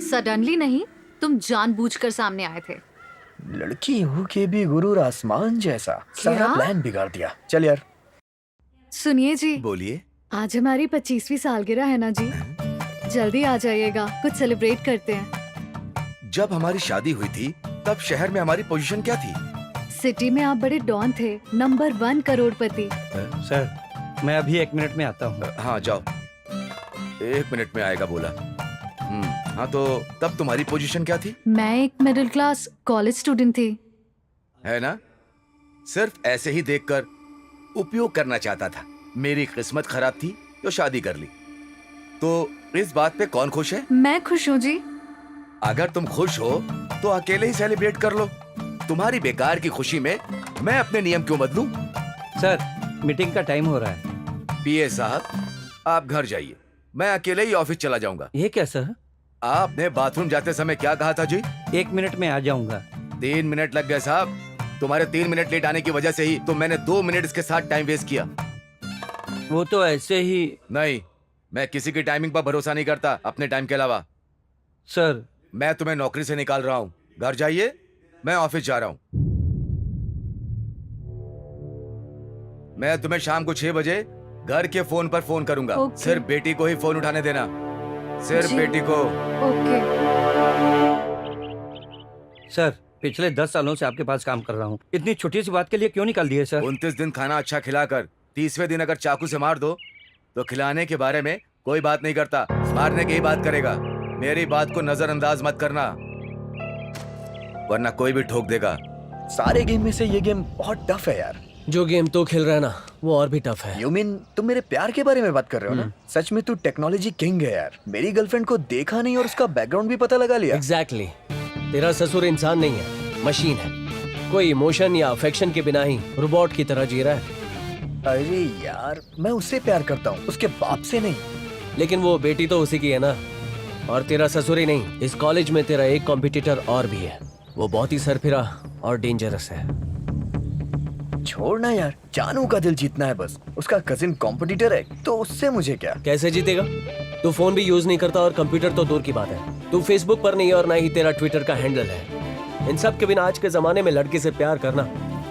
सडनली नहीं, तुम जानबूझकर सामने आए थे। लड़की हो के भी गुरूर आसमान जैसा, सारा प्लान बिगाड़ दिया। चल यार। सुनिए जी। बोलिए। आज हमारी 25वीं सालगिरह है ना जी, जल्दी आ जाइएगा, कुछ सेलिब्रेट करते हैं। जब हमारी शादी हुई थी तब शहर में हमारी पोजीशन क्या थी? सिटी में आप बड़े डॉन थे, नंबर 1 करोड़पति। सर, मैं अभी 1 मिनट में आता हूँ। हाँ जाओ। 1 मिनट में आएगा बोला। हाँ तो तब तुम्हारी पोजीशन क्या थी? मैं एक मिडिल क्लास कॉलेज स्टूडेंट थी। है ना? सिर्फ ऐसे ही देखकर उपयोग करना चाहता था। मेरी किस्मत खराब थी तो शादी कर ली। तो इस बात पे कौन खुश है? मैं खुश हूँ जी। अगर तुम खुश हो तो अकेले ही सेलिब्रेट कर लो। तुम्हारी बेकार की खुशी में मैं अपने नियम क्यों बदलूं? सर, मीटिंग का टाइम हो रहा है। पीए साहब, आप घर जाइए, मैं अकेले ही ऑफिस चला जाऊंगा। ये क्या सर? आपने बाथरूम जाते समय क्या कहा था जी? 1 मिनट में आ जाऊंगा। 3 मिनट लग गए साहब। तुम्हारे 3 मिनट लेट आने की वजह से ही तो मैंने 2 मिनट इसके साथ टाइम वेस्ट किया। वो तो ऐसे ही। नहीं, मैं किसी की टाइमिंग पर भरोसा नहीं करता अपने टाइम के अलावा। सर, मैं तुम्हें नौकरी से निकाल रहा हूँ। घर जाइए, मैं ऑफिस जा रहा हूँ। मैं तुम्हें शाम को 6 बजे घर के फोन पर फोन करूंगा। सिर्फ बेटी को ही फोन उठाने देना, सिर्फ बेटी को। ओके। सर, पिछले 10 सालों से आपके पास काम कर रहा हूँ, इतनी छोटी सी बात के लिए क्यों निकाल दिए सर? 29 दिन खाना अच्छा खिलाकर 30वें दिन अगर चाकू से मार दो तो खिलाने के बारे में कोई बात नहीं करता, मारने की ही बात करेगा। मेरी बात को नजरअंदाज मत करना, वरना कोई भी ठोक देगा। सारे गेम में से ये गेम बहुत टफ है यार। जो गेम तो खेल रहा है ना वो और भी टफ है। यू मीन तुम मेरे प्यार के बारे में बात कर रहे हो ना? सच में तू टेक्नोलॉजी किंग है यार। मेरी गर्लफ्रेंड को देखा नहीं और उसका बैकग्राउंड भी पता लगा लिया। एग्जैक्टली तेरा ससुर इंसान नहीं है, मशीन है। कोई इमोशन या अफेक्शन के बिना ही रोबोट की तरह जी रहा है। अरे यार मैं उससे प्यार करता हूँ, उसके बाप से नहीं। लेकिन वो बेटी तो उसी की है ना। और तेरा ससुर ही नहीं, इस कॉलेज में तेरा एक कॉम्पिटिटर और भी है। वो बहुत ही सरफिरा और डेंजरस है। छोड़ना यार, जानू का दिल जीतना है बस। उसका कजिन कॉम्पिटिटर है तो उससे मुझे क्या। कैसे जीतेगा? तू फोन भी यूज नहीं करता और कंप्यूटर तो दूर की बात है। तू फेसबुक पर नहीं और ना ही तेरा ट्विटर का हैंडल है। इन सब के बिना आज के जमाने में लड़की से प्यार करना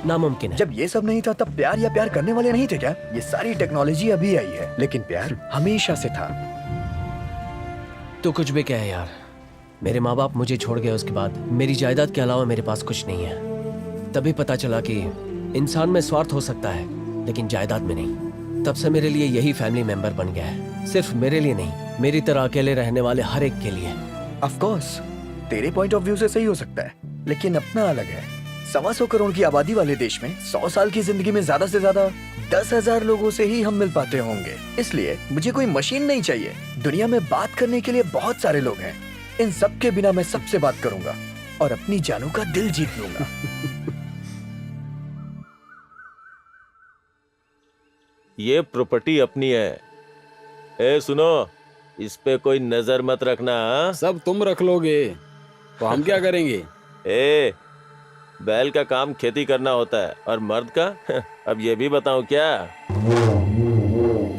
नामुमकिन है। जब ये सब नहीं था तब प्यार या प्यार करने वाले नहीं थे क्या? ये सारी टेक्नोलॉजी अभी आई है, लेकिन प्यार हमेशा से था। तू कुछ भी कहे यार, मेरे माँ बाप मुझे छोड़ गए उसके बाद मेरी जायदाद के अलावा मेरे पास कुछ नहीं है। तभी पता चला कि इंसान में स्वार्थ हो सकता है लेकिन जायदाद में नहीं। तब से मेरे लिए यही फैमिली मेंबर बन गया है। सिर्फ मेरे लिए नहीं, मेरी तरह अकेले रहने वाले हर एक के लिए। ऑफ कोर्स तेरे पॉइंट ऑफ व्यू से सही हो सकता है, लेकिन अपना अलग है। 125 करोड़ की आबादी वाले देश में 100 साल की जिंदगी में ज्यादा से ज्यादा 10,000 लोगों से ही हम मिल पाते होंगे। इसलिए मुझे कोई मशीन नहीं चाहिए। दुनिया में बात करने के लिए बहुत सारे लोग हैं। इन सब के बिना मैं सबसे बात करूंगा और अपनी जानू का दिल जीत लूंगा। ये प्रॉपर्टी अपनी है। ए सुनो, इस पे कोई नजर मत रखना। सब तुम रख लोगे तो हम क्या करेंगे? ए, बैल का काम खेती करना होता है और मर्द का अब ये भी बताऊं क्या?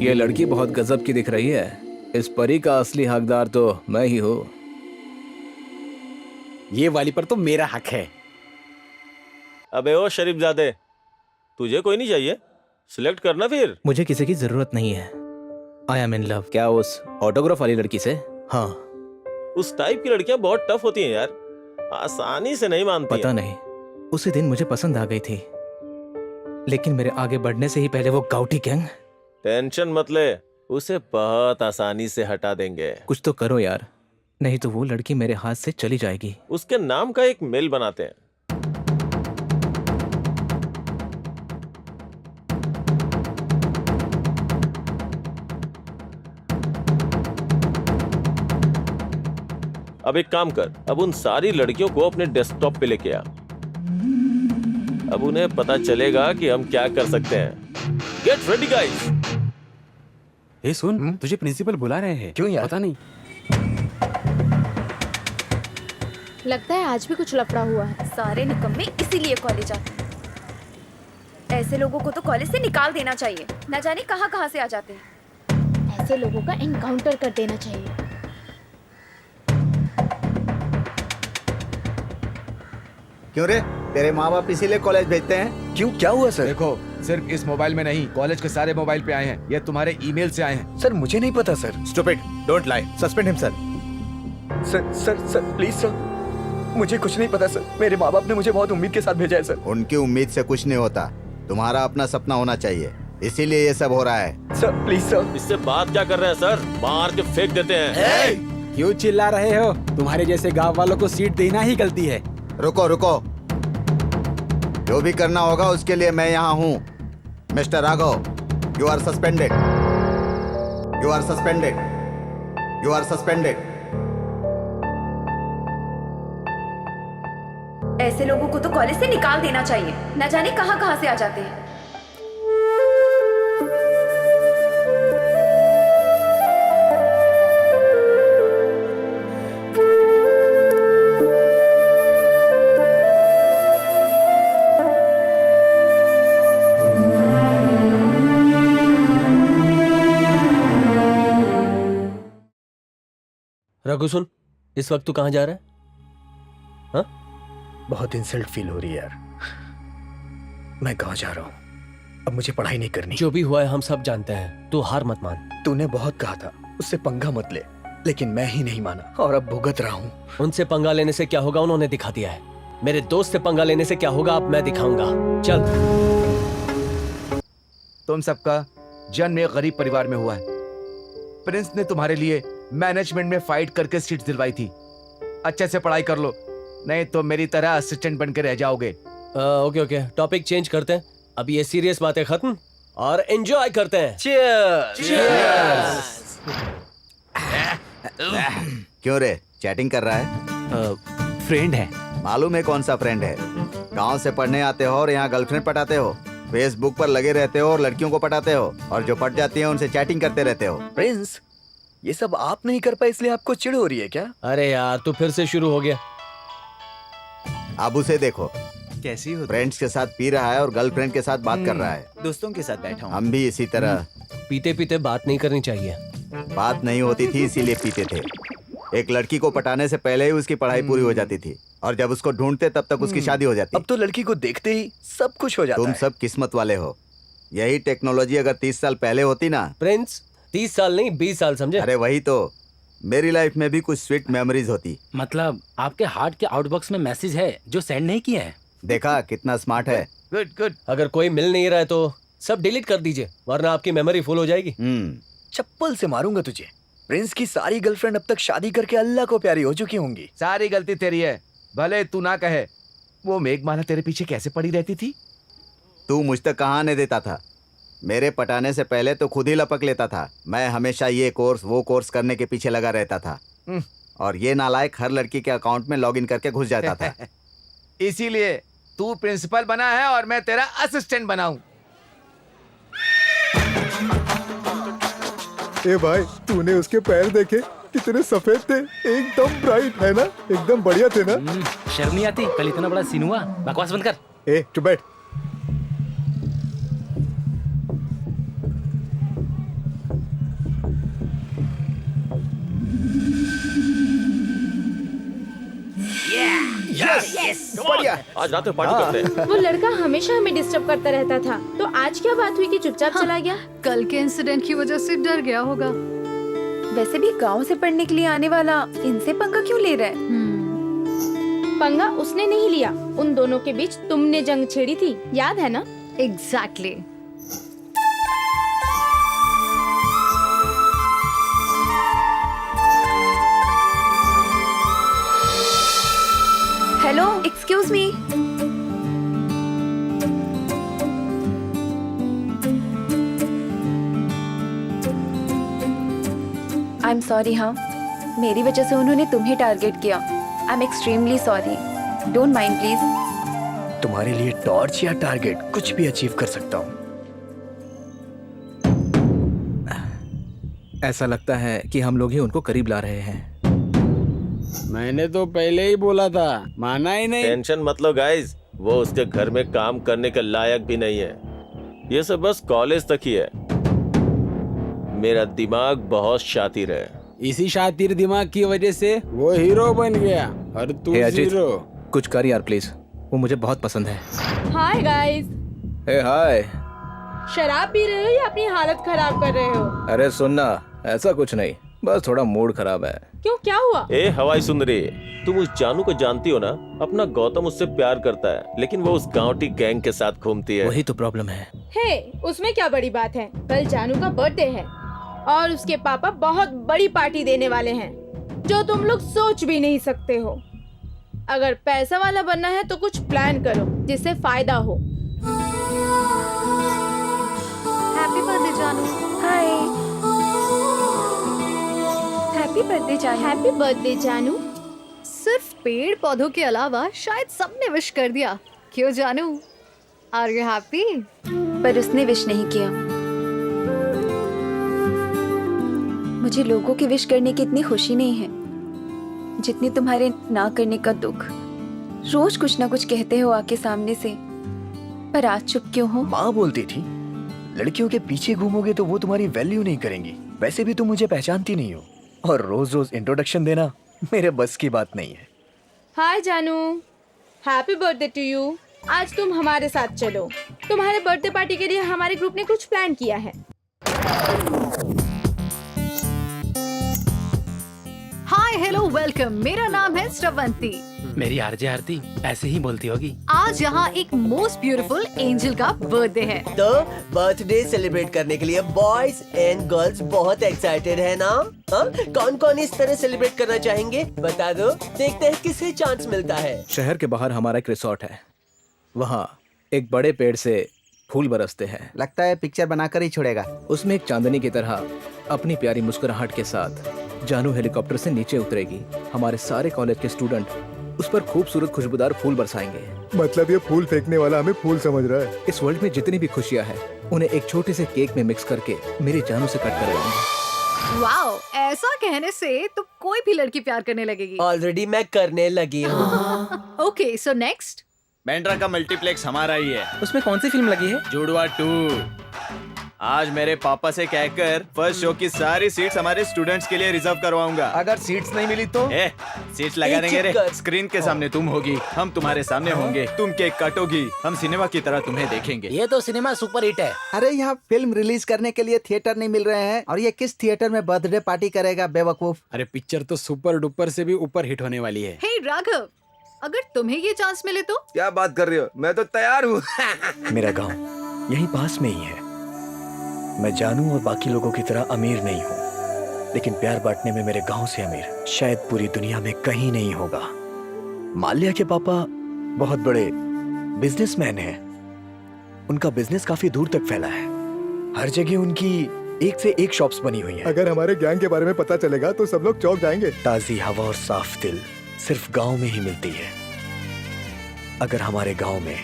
ये लड़की बहुत गजब की दिख रही है। इस परी का असली हकदार तो मैं ही हूँ। ये वाली पर तो मेरा हक है। अबे ओ शरीफजादे, तुझे कोई नहीं चाहिए? सिलेक्ट करना फिर। मुझे किसी की जरूरत नहीं है। I am in love. क्या उस ऑटोग्राफ वाली लड़की से? हाँ। उस टाइप की लड़कियां बहुत टफ होती हैं यार, आसानी से नहीं मानती। पता नहीं, उसी दिन मुझे पसंद आ गई थी, लेकिन मेरे आगे बढ़ने से ही पहले वो गाउटी गैंग। टेंशन मत ले, उसे बहुत आसानी से हटा देंगे। कुछ तो करो यार, नहीं तो वो लड़की मेरे हाथ से चली जाएगी। उसके नाम का एक मेल बनाते हैं। अब एक काम कर, अब उन सारी लड़कियों को अपने डेस्कटॉप पे लेके आ। अब उन्हें पता चलेगा कि हम क्या कर सकते हैं। Get ready guys. हे सुन, तुझे प्रिंसिपल बुला रहे हैं। क्यों यार? पता नहीं। लगता है आज भी कुछ लफड़ा हुआ है। सारे निकम्मे इसीलिए कॉलेज आते हैं। ऐसे लोगों को तो कॉलेज से निकाल देना चाहिए। न जाने कहाँ कहाँ से आ जाते हैं। ऐसे लोगों का एनकाउंटर कर देना चाहिए। क्यों रे, तेरे माँ बाप इसीलिए कॉलेज भेजते हैं? क्यों, क्या हुआ सर? देखो, सिर्फ इस मोबाइल में नहीं, कॉलेज के सारे मोबाइल पे आए हैं। ये तुम्हारे ईमेल से आए हैं। सर मुझे नहीं पता sir. Stupid, don't lie, suspend him sir. Sir please sir, मुझे कुछ नहीं पता सर। मेरे माँ बाप ने मुझे बहुत उम्मीद के साथ भेजा है सर। उनकी उम्मीद से कुछ नहीं होता, तुम्हारा अपना सपना होना चाहिए, इसीलिए ये सब हो रहा है। Sir please sir. इससे बात क्या कर रहे हैं सर? मार के फेंक देते हैं। क्यों चिल्ला रहे हो? तुम्हारे जैसे गांव वालों को सीट देना ही गलती है। रुको रुको, जो भी करना होगा उसके लिए मैं यहाँ हूँ। Mr Raghav, you are suspended. You are suspended. You are suspended. ऐसे लोगों को तो कॉलेज से निकाल देना चाहिए। न जाने कहाँ कहाँ से आ जाते हैं। रघु सुन, इस वक्त तू कहाँ जा रहा है? हाँ? बहुत इंसल्ट फील हो रही है यार। मैं कहाँ जा रहा हूँ? अब मुझे पढ़ाई नहीं करनी। जो भी हुआ है हम सब जानते हैं, तू हार मत मान। तूने बहुत कहा था उससे पंगा मत ले, लेकिन मैं ही नहीं माना और अब भुगत रहा हूँ। उनसे पंगा लेने से क्या होगा उन्होंने दिखा दिया है। मेरे दोस्त से पंगा लेने से क्या होगा अब मैं दिखाऊंगा। चल। तुम सबका जन्म एक गरीब परिवार में हुआ है। प्रिंस ने तुम्हारे लिए मैनेजमेंट में फाइट करके सीट दिलवाई थी। अच्छे से पढ़ाई कर लो, नहीं तो मेरी तरह असिस्टेंट बनकर रह जाओगे। ओके, टॉपिक चेंज करते हैं। अब ये सीरियस बातें खत्म और एंजॉय करते हैं। क्यों रे, चैटिंग कर रहा है? फ्रेंड है। मालूम है कौन सा फ्रेंड है? गांव से पढ़ने आते हो और यहाँ गर्लफ्रेंड पटाते हो, फेसबुक पर लगे रहते हो और लड़कियों को पटाते हो, और जो पट जाती है उनसे चैटिंग करते रहते हो। प्रिंस, ये सब आप नहीं कर पाए इसलिए आपको चिढ़ हो रही है क्या? अरे यार, तू फिर से शुरू हो गया। अब उसे देखो, कैसी हो? फ्रेंड्स के साथ पी रहा है और गर्लफ्रेंड के साथ बात कर रहा है। दोस्तों के साथ बैठा हूँ। हम भी इसी तरह। पीते पीते बात नहीं करनी चाहिए। बात नहीं होती थी इसीलिए पीते थे। एक लड़की को पटाने से पहले ही उसकी पढ़ाई पूरी हो जाती थी, और जब उसको ढूंढते तब तक उसकी शादी हो जाती। अब तो लड़की को देखते ही सब कुछ हो जाता तुम है। सब किस्मत वाले हो। यही टेक्नोलॉजी अगर 30 साल पहले होती ना। प्रिंस, 30 साल नहीं 20 साल समझे? अरे वही तो, मेरी लाइफ में भी कुछ स्वीट मेमोरीज होती। मतलब आपके हार्ट के आउटबॉक्स में मैसेज है जो सेंड नहीं किया है। देखा कितना स्मार्ट है। Good good. अगर कोई मिल नहीं रहा है तो सब डिलीट कर दीजिए, वरना आपकी मेमोरी फुल हो जाएगी। चप्पल से मारूंगा तुझे। प्रिंस की सारी गर्लफ्रेंड अब तक शादी करके अल्लाह को प्यारी हो चुकी होंगी। सारी गलती तेरी है, भले तू ना कहे। वो मेघमाला तेरे पीछे कैसे पड़ी रहती थी? तू मुझ तक कहाँ आने देता था? मेरे पटाने से पहले तो खुद ही लपक लेता था। मैं हमेशा ये कोर्स वो कोर्स करने के पीछे लगा रहता था, और ये नालायक हर लड़की के अकाउंट में लॉगिन करके घुस जाता था। इसीलिए तू प्रिंसिपल बना है और मैं तेरा असिस्टेंट बनाऊं। ए भाई, तूने उसके पैर देखे? कितने सफेद थे, एकदम ब्राइट, है ना? एकदम बढ़िया थे ना? शर्म नहीं आती? कल इतना बड़ा सीन हुआ। बकवास बंद कर। ए चुप बैठ। आज रात में पार्टी करते हैं। वो लड़का हमेशा हमें डिस्टर्ब करता रहता था, तो आज क्या बात हुई कि चुपचाप चला गया? कल के इंसिडेंट की वजह से डर गया होगा। वैसे भी गांव से पढ़ने के लिए आने वाला इनसे पंगा क्यों ले रहा है? पंगा उसने नहीं लिया, उन दोनों के बीच तुमने जंग छेड़ी थी, याद है ना? Exactly. Hello, excuse me. I am sorry. हाँ, मेरी वजह से उन्होंने तुम्हें टारगेट किया। I am extremely sorry. Don't mind please. तुम्हारे लिए टॉर्च या टारगेट कुछ भी अचीव कर सकता हूँ। ऐसा लगता है कि हम लोग ही उनको करीब ला रहे हैं। मैंने तो पहले ही बोला था, माना ही नहीं। टेंशन मत लो गाइस, वो उसके घर में काम करने के लायक भी नहीं है। ये सब बस कॉलेज तक ही है। मेरा दिमाग बहुत शातिर है। इसी शातिर दिमाग की वजह से वो हीरो बन गया और तू जीरो। कुछ कर यार प्लीज, वो मुझे बहुत पसंद है। Hi guys. Hey hi. शराब पी रहे हो या अपनी हालत खराब कर रहे हो? अरे सुनना, ऐसा कुछ नहीं, बस थोड़ा मूड खराब है। क्यों, क्या हुआ? ए हवाई सुंदरी, तुम उस जानू को जानती हो ना? अपना गौतम उससे प्यार करता है, लेकिन वो उस गांवटी गैंग के साथ घूमती है। वही तो प्रॉब्लम है। हे, उसमें क्या बड़ी बात है? कल जानू का बर्थडे है और उसके पापा बहुत बड़ी पार्टी देने वाले हैं, जो तुम लोग सोच भी नहीं सकते हो। अगर पैसा वाला बनना है तो कुछ प्लान करो जिससे फायदा हो। हैप्पी बर्थडे जानू। हाय। हैप्पी बर्थडे जानू। हैप्पी बर्थडे जानू। सिर्फ पेड़ पौधों के अलावा शायद सबने विश कर दिया। क्यों जानू? Are you happy? पर उसने विश नहीं किया। मुझे लोगों की विश करने की इतनी खुशी नहीं है जितनी तुम्हारे ना करने का दुख। रोज कुछ ना कुछ कहते हो आके सामने से, पर आज चुप क्यों हो? माँ बोलती थी, लड़कियों के पीछे घूमोगे तो वो तुम्हारी वैल्यू नहीं करेंगी। वैसे भी तुम मुझे पहचानती नहीं हो, और रोज रोज इंट्रोडक्शन देना मेरे बस की बात नहीं है। हाय जानू, हैप्पी बर्थडे टू यू। आज तुम हमारे साथ चलो। तुम्हारे बर्थडे पार्टी के लिए हमारे ग्रुप ने कुछ प्लान किया है। हाय हेलो वेलकम, मेरा नाम है श्रवंती। मेरी आरजे आरती ऐसे ही बोलती होगी। आज यहाँ एक मोस्ट ब्यूटीफुल एंजल का बर्थडे है, तो बर्थडे सेलिब्रेट करने के लिए बॉयज एंड गर्ल्स बहुत एक्साइटेड है ना? कौन कौन इस तरह सेलिब्रेट करना चाहेंगे बता दो, देखते हैं किसे चांस मिलता है। शहर के बाहर हमारा एक रिसोर्ट है। वहाँ एक बड़े पेड़ से फूल बरसते हैं। लगता है पिक्चर बनाकर ही छोड़ेगा। उसमें एक चांदनी की तरह अपनी प्यारी मुस्कुराहट के साथ जानू हेलीकॉप्टर से नीचे उतरेगी। हमारे सारे कॉलेज के स्टूडेंट उस पर खूबसूरत खुशबूदार फूल बरसाएंगे। मतलब ये फूल फेंकने वाला हमें फूल समझ रहा है। इस वर्ल्ड में जितनी भी खुशियां हैं उन्हें एक छोटे से केक में मिक्स करके मेरी जानू से कट कर लेंगे। वाओ, ऐसा कहने से तो कोई भी लड़की प्यार करने लगेगी। ऑलरेडी मैं करने लगी हूँ। Okay, so next. बैंड्रा का मल्टीप्लेक्स हमारा ही है। उसमें कौन सी फिल्म लगी है? जुड़वा 2। आज मेरे पापा से कहकर फर्स्ट शो की सारी सीट्स हमारे स्टूडेंट्स के लिए रिजर्व करवाऊंगा। अगर सीट्स नहीं मिली तो सीट्स लगा देंगे रे। स्क्रीन के सामने तुम होगी, हम तुम्हारे सामने होंगे। तुम केक काटोगी, हम सिनेमा की तरह तुम्हें देखेंगे। ये तो सिनेमा सुपर हिट है। अरे यहाँ फिल्म रिलीज करने के लिए थिएटर नहीं मिल रहे हैं और ये किस थिएटर में बर्थडे पार्टी करेगा बेवकूफ। अरे पिक्चर तो सुपर डुपर से भी ऊपर हिट होने वाली है। हे राघव, अगर तुम्हें ये चांस मिले तो? क्या बात कर रही हो, मैं तो तैयार हूँ। मेरा गांव यहीं पास में ही है। मैं जानू और बाकी लोगों की तरह अमीर नहीं हूँ, लेकिन प्यार बांटने में मेरे गांव से अमीर शायद पूरी दुनिया में कहीं नहीं होगा। माल्या के पापा बहुत बड़े बिजनेसमैन हैं। उनका बिजनेस काफी दूर तक फैला है। हर जगह उनकी एक से एक शॉप्स बनी हुई हैं। अगर हमारे गैंग के बारे में पता चलेगा तो सब लोग चौंक जाएंगे। ताजी हवा और साफ दिल सिर्फ गांव में ही मिलती है। अगर हमारे गांव में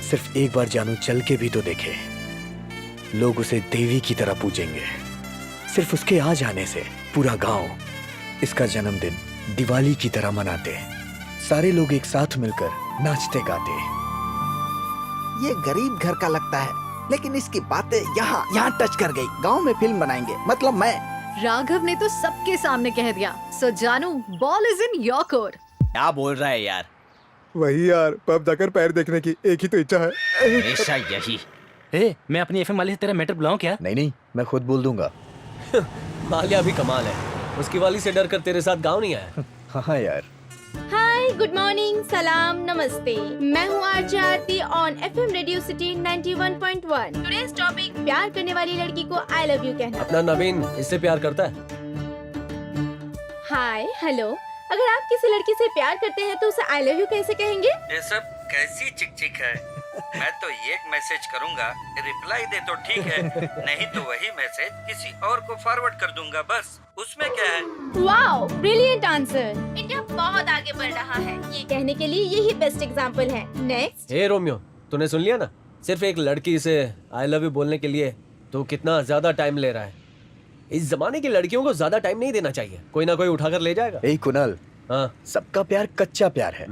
सिर्फ एक बार जानू चल के भी तो देखे, लोग उसे देवी की तरह पूजेंगे। सिर्फ उसके आ जाने से पूरा गांव इसका जन्मदिन दिवाली की तरह मनाते। सारे लोग एक साथ मिलकर नाचते गाते। ये गरीब घर का लगता है, लेकिन इसकी बातें यहाँ टच कर गई। गांव में फिल्म बनाएंगे, मतलब मैं। राघव ने तो सबके सामने कह दिया। सो जानू, ball is in your court. क्या बोल रहा है यार? वही यार, पब जाकर पैर देखने की एक ही तो इच्छा है। हमेशा यही। मैं अपनी एफएम वाले से तेरा मैटर बुलाऊं क्या? नहीं, मैं खुद बोल दूंगा। माल्या भी कमाल है, उसकी वाली से डर कर तेरे साथ गाँव नहीं आया। हाँ यार। हाय, गुड मॉर्निंग, सलाम, नमस्ते। मैं हूँ RJ Aarti on FM radio city 91.1। Today's topic, प्यार करने वाली लड़की को आई लव यू कहना। अपना नवीन इससे प्यार करता है? हाय, हेलो। अगर आप किसी लड़की से प्यार करते हैं तो उसे आई लव यू कैसे कहेंगे? ये सब कैसी चिक है? मैं तो एक मैसेज करूंगा, रिप्लाई दे तो ठीक है, नहीं तो वही मैसेज किसी और को फॉरवर्ड कर दूंगा, बस। उसमें क्या है? Wow, brilliant answer. इंडिया बहुत आगे बढ़ रहा है, ये कहने के लिए यही बेस्ट एग्जांपल है। नेक्स्ट। हे रोमियो, तूने सुन लिया ना? सिर्फ एक लड़की से आई लव यू बोलने के लिए तो कितना ज्यादा टाइम ले रहा है। इस जमाने की लड़कियों को ज्यादा टाइम नहीं देना चाहिए, कोई ना कोई उठाकर ले जाएगा। ए कुणाल, हाँ, सबका प्यार कच्चा प्यार है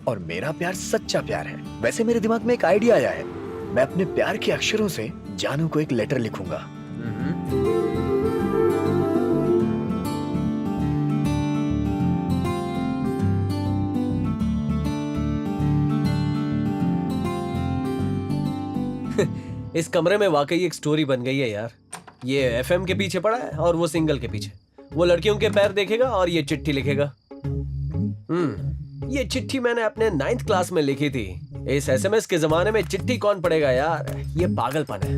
और मेरा प्यार सच्चा प्यार है। वैसे मेरे दिमाग में एक आइडिया आया है। मैं अपने प्यार के अक्षरों से जानू को एक लेटर लिखूंगा। इस कमरे में वाकई एक स्टोरी बन गई है यार। ये एफएम के पीछे पड़ा है और वो सिंगल के पीछे। वो लड़कियों के पैर देखेगा और ये चिट्ठी लिखेगा। ये चिट्ठी मैंने अपने 9th क्लास में लिखी थी। इस एसएमएस के जमाने में चिट्ठी कौन पढ़ेगा यार, ये पागलपन है।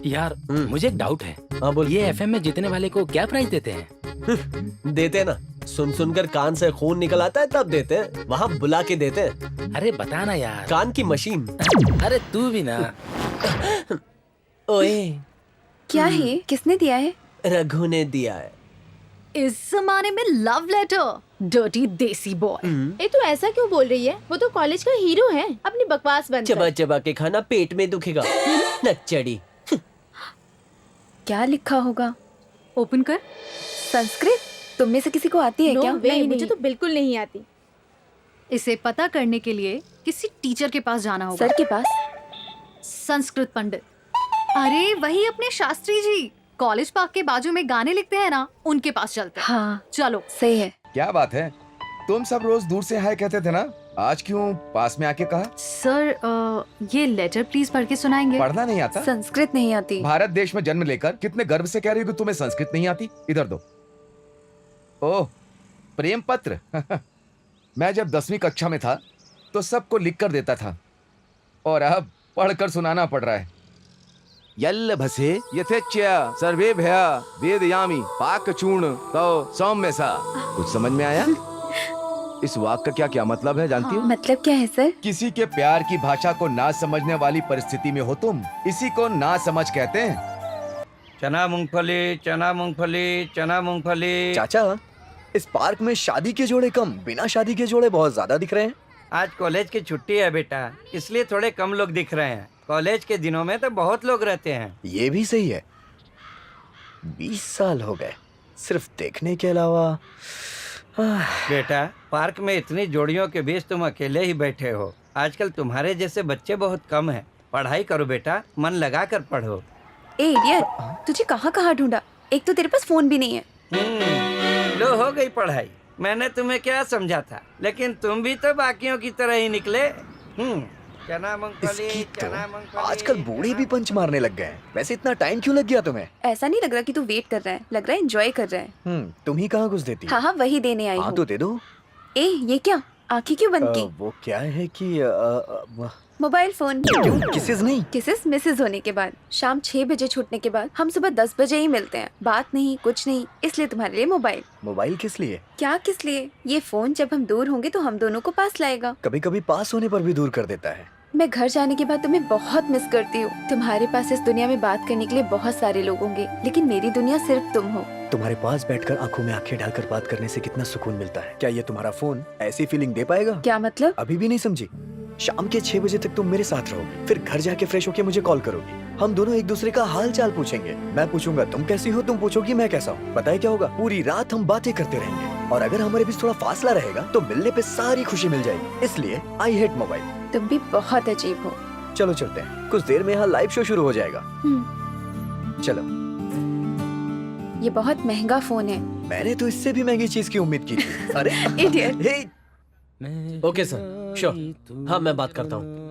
यार मुझे एक डाउट है। हाँ बोल। ये एफएम में जीतने वाले को क्या प्राइज देते हैं? देते ना, सुन सुनकर कान से खून निकल आता है तब देते हैं, वहाँ बुला के देते हैं। अरे बता ना यार। कान की मशीन। अरे तू भी ना। ओए, क्या है? किसने दिया है? रघु ने दिया है। इस जमाने में लव लेटर, डर्टी देसी बॉय। ये तो ऐसा क्यों बोल रही है? वो तो कॉलेज का हीरो है, अपनी बकवास बंद कर। चबा चबा के खाना पेट में दुखेगा, नक्चड़ी। क्या लिखा होगा? ओपन कर। संस्कृत? तुम में से किसी को आती है No क्या? way, मुझे तो बिल्कुल नहीं आती। इसे पता करने के लिए किसी टीचर के पास जाना होगा। सर के पास? संस्कृत पंडित। अरे वही अपने शास्त्री जी, कॉलेज पार्क के बाजू में गाने लिखते हैं ना, उनके पास चलते हैं। हाँ चलो। सही है। क्या बात है, तुम सब रोज दूर से हाय कहते थे ना, आज क्यों पास में आके कहा? सर ये लेटर प्लीज पढ़ के सुनाएंगे। पढ़ना नहीं आता? संस्कृत नहीं आती। भारत देश में जन्म लेकर कितने गर्व से कह रही हो कि तुम्हें संस्कृत नहीं आती? इधर दो। ओह, प्रेम पत्र। मैं जब 10वीं कक्षा में था तो सबको लिख कर देता था और अब पढ़कर सुनाना पड़ रहा है। यल्ल भसे यथेच्छ सर्वे भया वेदयामी पाक चूर्ण तो सौम्य सा। कुछ समझ में आया? इस वाक्य का क्या क्या मतलब है जानती हो? मतलब क्या है सर? किसी के प्यार की भाषा को ना समझने वाली परिस्थिति में हो तुम, इसी को ना समझ कहते हैं। चना मूंगफली, चना मूंगफली, चना मूंगफली। चाचा, इस पार्क में शादी के जोड़े कम, बिना शादी के जोड़े बहुत ज्यादा दिख रहे हैं। आज कॉलेज की छुट्टी है बेटा, इसलिए थोड़े कम लोग दिख रहे हैं। कॉलेज के दिनों में तो बहुत लोग रहते हैं। ये भी सही है। 20 साल हो गए सिर्फ देखने के अलावा। बेटा, पार्क में इतनी जोड़ियों के बीच तुम अकेले ही बैठे हो। आजकल तुम्हारे जैसे बच्चे बहुत कम हैं। पढ़ाई करो बेटा, मन लगा कर पढ़ो। ए इडियट, तुझे कहाँ कहाँ ढूंढा? एक तो तेरे पास फोन भी नहीं है। लो हो गई पढ़ाई। मैंने तुम्हें क्या समझा था, लेकिन तुम भी तो बाकियों की तरह ही निकले। चना मूंगफली, चना मूंगफली। आजकल बूढ़े भी पंच मारने लग गए हैं। वैसे इतना टाइम क्यों लग गया तुम्हें? ऐसा नहीं लग रहा कि तू वेट कर रहा है, लग रहा है एंजॉय कर रहा है। तुम ही कहाँ कुछ देती? हाँ हाँ, वही देने आई हाँ हूँ। तो दे दो। ए ये क्या, आंखें क्यों बंद की? वो क्या है कि मोबाइल फोन। किसेस नहीं, किसेस मिसेज होने के बाद, शाम 6 बजे छूटने के बाद हम सुबह 10 बजे ही मिलते हैं। बात नहीं, कुछ नहीं, इसलिए तुम्हारे लिए मोबाइल। मोबाइल किस लिए? क्या किस लिए? ये फोन जब हम दूर होंगे तो हम दोनों को पास लाएगा। कभी कभी पास होने पर भी दूर कर देता है। मैं घर जाने के बाद तुम्हें बहुत मिस करती हूँ। तुम्हारे पास इस दुनिया में बात करने के लिए बहुत सारे लोग होंगे, लेकिन मेरी दुनिया सिर्फ तुम हो। तुम्हारे पास बैठकर आंखों में आंखें डालकर बात करने से कितना सुकून मिलता है। क्या ये तुम्हारा फोन ऐसी फीलिंग दे पाएगा? क्या मतलब? अभी भी नहीं समझी? शाम के 6 बजे तक तुम मेरे साथ रहोगी, फिर घर जाके फ्रेश होके मुझे कॉल करोगी। हम दोनों एक दूसरे का हाल चाल पूछेंगे। मैं पूछूंगा तुम कैसी हो, तुम पूछोगी मैं कैसा हूँ। पता है क्या होगा? पूरी रात हम बातें करते रहेंगे, और अगर हमारे बीच थोड़ा फासला रहेगा तो मिलने पे सारी खुशी मिल जाएगी। इसलिए आई हेट मोबाइल। तुम भी बहुत अजीब हो। चलो चलते हैं, कुछ देर में यहाँ लाइव शो शुरू हो जाएगा। चलो। ये बहुत महंगा फोन है। मैंने तो इससे भी महंगी चीज की उम्मीद की थी। अरे इडियट। Okay sir, sure. हाँ मैं बात करता हूँ।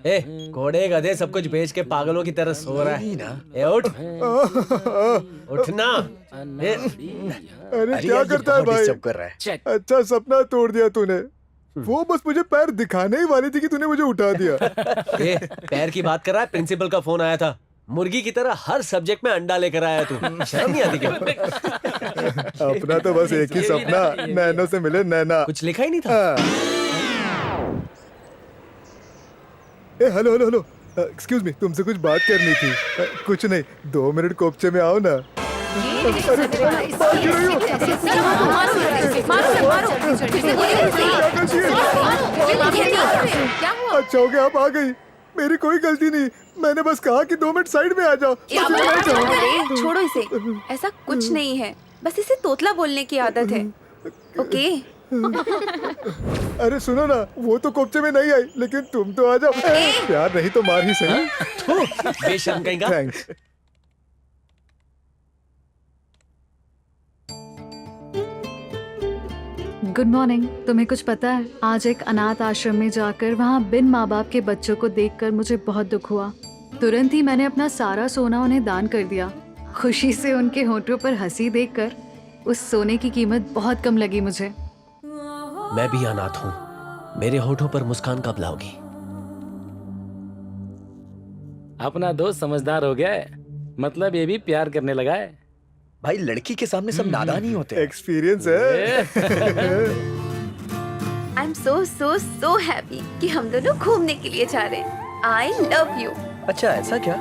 ए घोड़े गधे सब कुछ बेच के पागलों की तरह सो रहा है ना। ए उठ, उठना। अरे क्या करता है भाई? सब कर रहा है। अच्छा सपना तोड़ दिया तूने। वो बस मुझे पैर दिखाने ही वाली थी कि तूने मुझे उठा दिया। ए, पैर की बात कर रहा है? प्रिंसिपल का फोन आया था। मुर्गी की तरह हर सब्जेक्ट में अंडा लेकर आया तू। शर्म नहीं आती क्या? अपना तो बस एक ही सपना, नैनो से मिले नैना। कुछ लिखा ही नहीं था। ए hello hello hello, excuse me, तुमसे कुछ बात करनी थी। कुछ नहीं, 2 मिनट कोपचे में आओ ना। अच्छा हो गया, आप आ गई। मेरी कोई गलती नहीं, मैंने बस कहा कि 2 मिनट साइड में आ जाओ। छोड़ो इसे, ऐसा कुछ नहीं है, बस इसे तोतला बोलने की आदत है। ओके। अरे सुनो ना, वो तो कोपचे में नहीं आई, लेकिन तुम तो आ जाओ। प्यार नहीं तो मार ही सही। बेशर्म कहीं का। थैंक्स। Good morning. तुम्हें कुछ पता है, आज एक अनाथ आश्रम में जाकर वहाँ बिन माँ बाप के बच्चों को देखकर मुझे बहुत दुख हुआ। तुरंत ही मैंने अपना सारा सोना उन्हें दान कर दिया। खुशी से उनके होठों पर हंसी देखकर उस सोने की कीमत बहुत कम लगी मुझे। मैं भी अनाथ हूँ, मेरे होठों पर मुस्कान कब लाओगी? अपना दोस्त समझदार हो गया है, मतलब ये भी प्यार करने लगा है। भाई लड़की के सामने सब नादान ही होते हैं। एक्सपीरियंस है। I am so so so happy कि हम दोनों घूमने के लिए जा रहे हैं। I love you. अच्छा ऐसा क्या?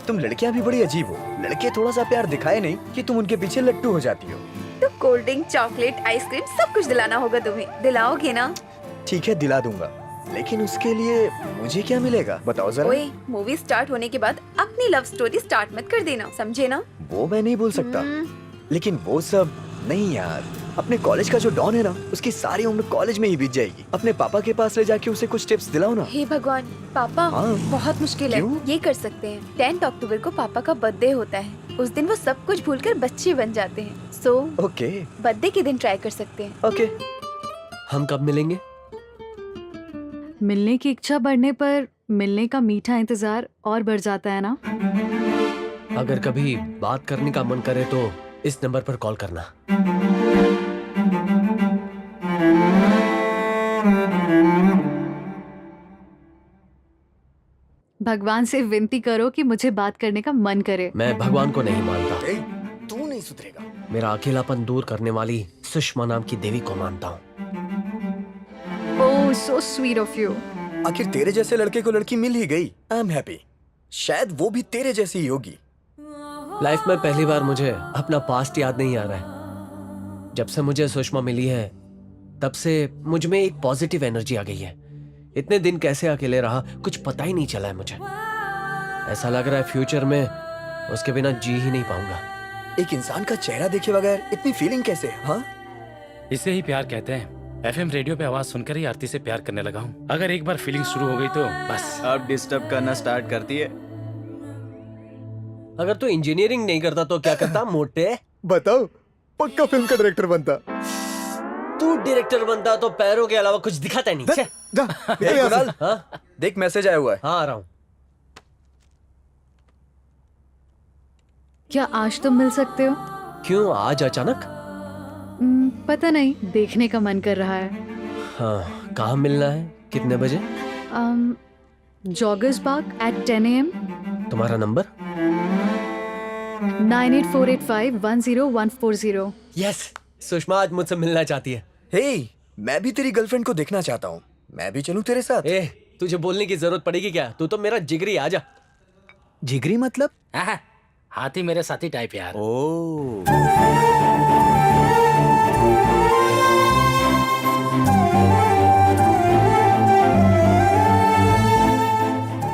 तुम लड़कियां भी बड़ी अजीब हो। लड़के थोड़ा सा प्यार दिखाए नहीं कि तुम उनके पीछे लट्टू हो जाती हो। तो कोल्ड ड्रिंक, चॉकलेट, आइसक्रीम सब कुछ दिलाना होगा तुम्हें। दिलाओगे ना? ठीक है दिला दूंगा, लेकिन उसके लिए मुझे क्या मिलेगा बताओ जरा। ओए, मूवी स्टार्ट होने के बाद अपनी लव स्टोरी स्टार्ट मत कर देना, समझे ना? वो मैं नहीं बोल सकता, लेकिन वो सब नहीं यार। अपने कॉलेज का जो डॉन है ना, उसकी सारी उम्र कॉलेज में ही बीत जाएगी। अपने पापा के पास ले जाके उसे कुछ टिप्स दिलाओ ना। हे भगवान, पापा बहुत मुश्किल है। ये कर सकते हैं, 10 अक्टूबर को पापा का बर्थडे होता है। उस दिन वो सब कुछ भूलकर बच्चे बन जाते हैं। सो ओके, बर्थडे के दिन ट्राई कर सकते हैं। ओके। हम कब मिलेंगे? मिलने की इच्छा बढ़ने पर मिलने का मीठा इंतजार और बढ़ जाता है ना। अगर कभी बात करने का मन करे तो इस नंबर पर कॉल करना। भगवान से विनती करो कि मुझे बात करने का मन करे। मैं भगवान को नहीं मानता। तू नहीं सुधरेगा। मेरा अकेलापन दूर करने वाली सुषमा नाम की देवी को मानता हूँ। so sweet of you. आखिर तेरे जैसे लड़के को लड़की मिल ही गई। I am happy. शायद वो भी तेरे जैसी ही होगी। लाइफ में पहली बार मुझे अपना पास्ट याद नहीं आ रहा है। जब से मुझे सुषमा मिली है तब से मुझ में एक पॉजिटिव एनर्जी आ गई है। इतने दिन कैसे अकेले रहा कुछ पता ही नहीं चला है मुझे। ऐसा लग रहा है फ्यूचर में उसके बिना जी ही नहीं पाऊंगा। एक इंसान का चेहरा देखे बगैर इतनी फीलिंग कैसे? हाँ, इसे ही प्यार कहते हैं। FM रेडियो पे आवाज सुनकर ही आरती से प्यार करने लगा हूँ। अगर एक बार फीलिंग शुरू हो गई तो बस। अब डिस्टर्ब करना स्टार्ट करती है। अगर तू इंजीनियरिंग नहीं करता तो क्या करता मोटे? बताओ, पक्का फिल्म का डायरेक्टर बनता। तू डायरेक्टर बनता तो पैरों के अलावा कुछ दिखाता नहीं। कुणाल, देख मैसेज आया हुआ है। हाँ, आ रहा हूँ। क्या आज तुम मिल सकते हो? क्यों आज अचानक? पता नहीं, देखने का मन कर रहा है। हाँ, कहाँ मिलना है? कितने बजे? Joggers park at 10 AM। तुम्हारा नंबर? 9848510140। यस, सुषमा आज मुझसे मिलना चाहती है। हे, मैं भी तेरी गर्लफ्रेंड को देखना चाहता हूँ। मैं भी चलूं तेरे साथ? तुझे बोलने की जरूरत पड़ेगी क्या? तू तो मेरा जिगरी, आजा। जिगरी मतलब? हाथी मेरे साथी टाइप यार।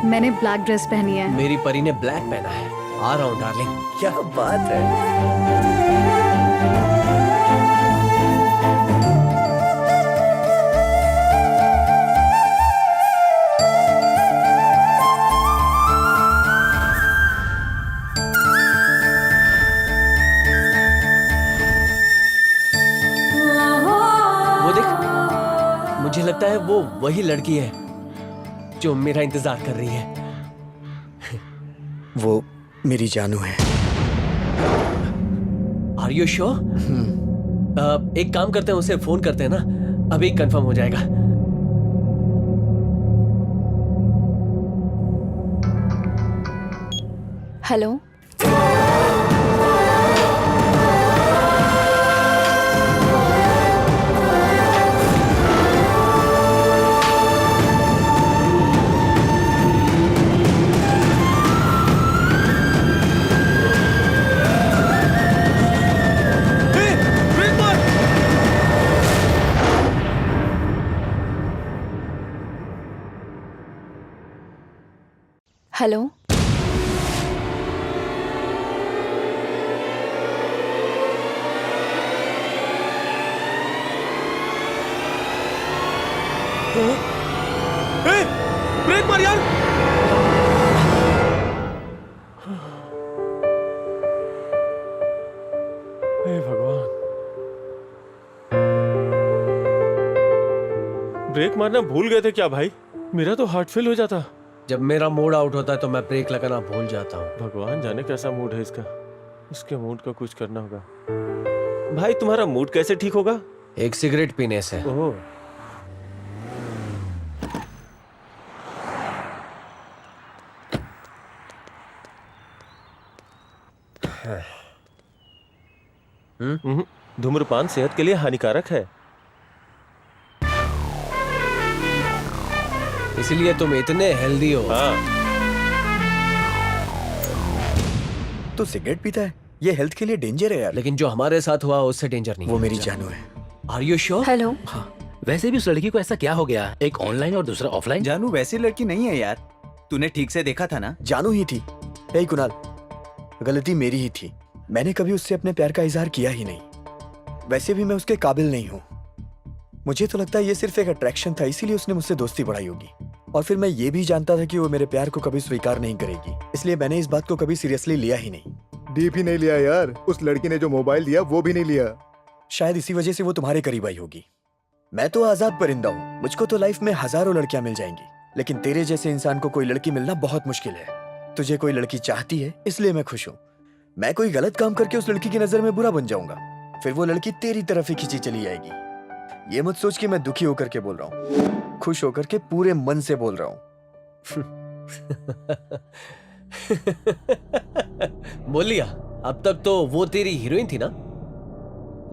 मैंने ब्लैक ड्रेस पहनी है। मेरी परी ने ब्लैक पहना है। आ रहा हूँ डार्लिंग। क्या बात है। वो देख, मुझे लगता है वो वही लड़की है जो मेरा इंतजार कर रही है। वो मेरी जानू है। Are you sure? एक काम करते हैं, उसे फोन करते हैं ना, अभी कंफर्म हो जाएगा। Hello, hello. ब्रेक मार यार। हे भगवान, ब्रेक मारना भूल गए थे क्या भाई? मेरा तो हार्ट फेल हो जाता। जब मेरा मूड आउट होता है तो मैं ब्रेक लगाना भूल जाता हूँ। भगवान जाने कैसा मूड है इसका। इसके मूड का कुछ करना होगा। भाई तुम्हारा मूड कैसे ठीक होगा? एक सिगरेट पीने से। ओह, धूम्रपान सेहत के लिए हानिकारक है। इसलिए तुम इतने हेल्दी हो। हाँ। तो सिगरेट पीता है, ये हेल्थ के लिए डेंजर है यार। लेकिन जो हमारे साथ हुआ उससे डेंजर नहीं। वो मेरी जानू है। Are you sure? हेलो। वैसे भी उस लड़की को ऐसा क्या हो गया? एक ऑनलाइन और दूसरा ऑफलाइन। जानू वैसी लड़की नहीं है यार। तूने ठीक से देखा था ना? जानू ही थी। हे कुणाल, गलती मेरी ही थी। मैंने कभी उससे अपने प्यार का इजहार किया ही नहीं। वैसे भी मैं उसके काबिल नहीं हूँ। मुझे तो लगता है ये सिर्फ एक अट्रैक्शन था, इसीलिए उसने मुझसे दोस्ती बढ़ाई होगी। और फिर मैं ये भी जानता था कि वो मेरे प्यार को कभी स्वीकार नहीं करेगी, इसलिए मैंने इस बात को कभी सीरियसली लिया ही नहीं। डीप ही नहीं लिया यार। उस लड़की ने जो मोबाइल दिया वो भी नहीं लिया। शायद इसी वजह से वो तुम्हारे करीब आई होगी। मैं तो आजाद परिंदा हूँ। मुझको तो लाइफ में हजारों लड़कियां मिल जाएंगी, लेकिन तेरे जैसे इंसान को कोई लड़की मिलना बहुत मुश्किल है। तुझे कोई लड़की चाहती है, इसलिए मैं खुश हूँ। मैं कोई गलत काम करके उस लड़की की नजर में बुरा बन जाऊंगा, फिर वो लड़की तेरी तरफ ही खींची चली जाएगी। ये मत सोच कि मैं दुखी होकर के बोल रहा हूँ, खुश होकर के पूरे मन से बोल रहा हूँ। बोल लिया। अब तक तो वो तेरी हीरोइन थी ना?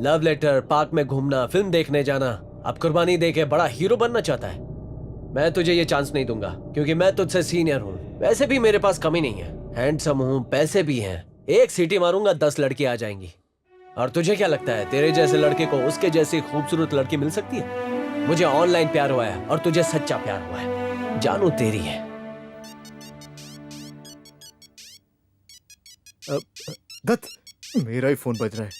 लव लेटर, पार्क में घूमना, फिल्म देखने जाना, अब कुर्बानी दे के बड़ा हीरो बनना चाहता है। मैं तुझे ये चांस नहीं दूंगा क्योंकि मैं तुझसे सीनियर हूँ। वैसे भी मेरे पास कमी नहीं है, हैंडसम हूँ, पैसे भी हैं। एक सीटी मारूंगा 10 लड़की आ जाएंगी। और तुझे क्या लगता है तेरे जैसे लड़के को उसके जैसी खूबसूरत लड़की मिल सकती है? मुझे ऑनलाइन प्यार हुआ है और तुझे सच्चा प्यार हुआ है। जानू तेरी है। दत्त, मेरा ही फोन बज रहा है।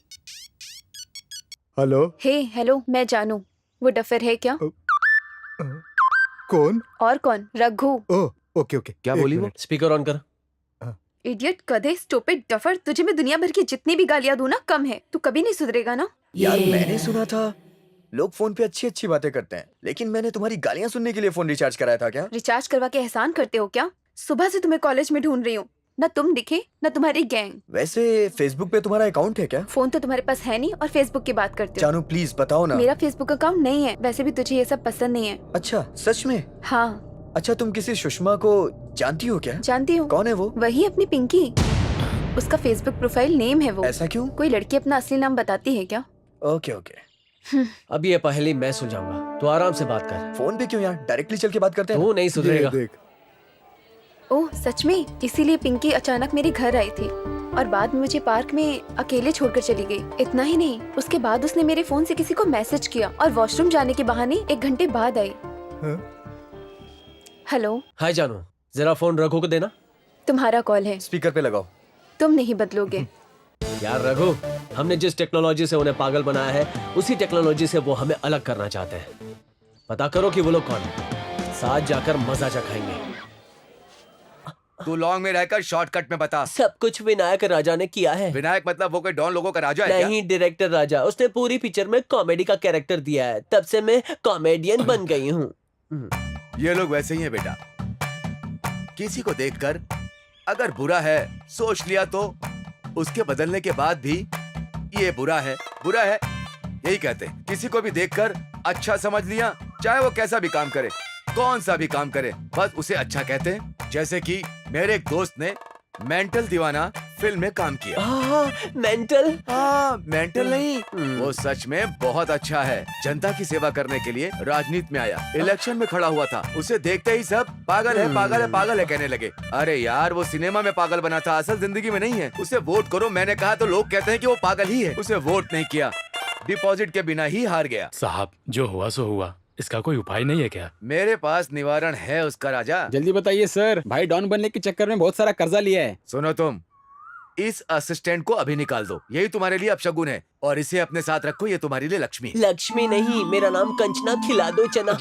हेलो। हे हेलो, मैं जानू। वो डफर है क्या? कौन? और कौन? रघु। Oh okay okay. क्या बोली वो? स्पीकर ऑन कर। इडियट, गधे, स्टूपिड, डफर। तुझे मैं दुनिया भर की जितनी भी गालियां दूं ना कम है। तू कभी नहीं सुधरेगा ना। यार मैंने सुना था लोग फोन पे अच्छी अच्छी बातें करते हैं, लेकिन मैंने तुम्हारी गालियां सुनने के लिए फोन रिचार्ज कराया था क्या? रिचार्ज करवा के एहसान करते हो क्या? सुबह से तुम्हें कॉलेज में ढूंढ रही हूँ, न तुम दिखे न तुम्हारी गैंग। वैसे फेसबुक पे तुम्हारा अकाउंट है क्या? फोन तो तुम्हारे पास है नहीं और फेसबुक की बात करते हो। जानू प्लीज बताओ ना। मेरा फेसबुक अकाउंट नहीं है। वैसे भी तुझे ये सब पसंद नहीं है। अच्छा सच में? हाँ। अच्छा तुम किसी सुषमा को जानती हो क्या? जानती हूँ। कौन है वो? वही अपनी पिंकी। उसका फेसबुक प्रोफाइल नेम है वो। ऐसा क्यों? कोई लड़की अपना असली नाम बताती है क्या? Okay okay. अब ये पहली मैं सुलझाऊंगा, तो आराम से बात कर। फोन पे क्यों यार, डायरेक्टली चल के बात करते हैं। तू नहीं सुधरेगा। ओह सच में? इसीलिए पिंकी अचानक मेरे घर आई थी और बाद में मुझे पार्क में अकेले छोड़कर चली गई। इतना ही नहीं, उसके बाद उसने मेरे फोन से किसी को मैसेज किया और वॉशरूम जाने के बहाने 1 घंटे बाद आई। हेलो। हाय जानू, जरा फोन रघु को देना। तुम्हारा कॉल है। स्पीकर पे लगाओ। तुम नहीं बदलोगे। यार रघु, हमने जिस टेक्नोलॉजी से उन्हें पागल बनाया है उसी टेक्नोलॉजी से वो हमें अलग करना चाहते हैं। पता करो कि वो लोग कौन है, साथ जाकर मजा चखाएंगे। तू लॉन्ग में रहकर शॉर्टकट में बता। सब कुछ विनायक राजा ने किया है। विनायक मतलब वो कोई डॉन लोगों का राजा है क्या? नहीं, डायरेक्टर राजा। उसने पूरी पिक्चर में कॉमेडी का कैरेक्टर दिया है, तब से मैं कॉमेडियन बन गई हूँ। ये लोग वैसे ही हैं बेटा। किसी को देखकर अगर बुरा है सोच लिया तो उसके बदलने के बाद भी ये बुरा है यही कहते हैं। किसी को भी देखकर अच्छा समझ लिया, चाहे वो कैसा भी काम करे, कौन सा भी काम करे, बस उसे अच्छा कहते हैं। जैसे कि मेरे एक दोस्त ने मेंटल दीवाना फिल्म में काम किया। मेंटल? मेंटल नहीं, वो सच में बहुत अच्छा है। जनता की सेवा करने के लिए राजनीति में आया, इलेक्शन में खड़ा हुआ था। उसे देखते ही सब पागल है पागल है पागल है कहने लगे। अरे यार वो सिनेमा में पागल बना था, असल जिंदगी में नहीं है। उसे वोट करो मैंने कहा तो लोग कहते हैं कि वो पागल ही है। उसे वोट नहीं किया, डिपॉजिट के बिना ही हार गया। साहब जो हुआ सो हुआ, इसका कोई उपाय नहीं है क्या? मेरे पास निवारण है उसका राजा। जल्दी बताइए सर, भाई डॉन बनने के चक्कर में बहुत सारा कर्जा लिया है। सुनो तुम, इस असिस्टेंट को अभी निकाल दो, यही तुम्हारे लिए अपशगुन है। और इसे अपने साथ रखो, ये तुम्हारे लिए लक्ष्मी। लक्ष्मी नहीं, मेरा नाम कंचना, खिला दो चना।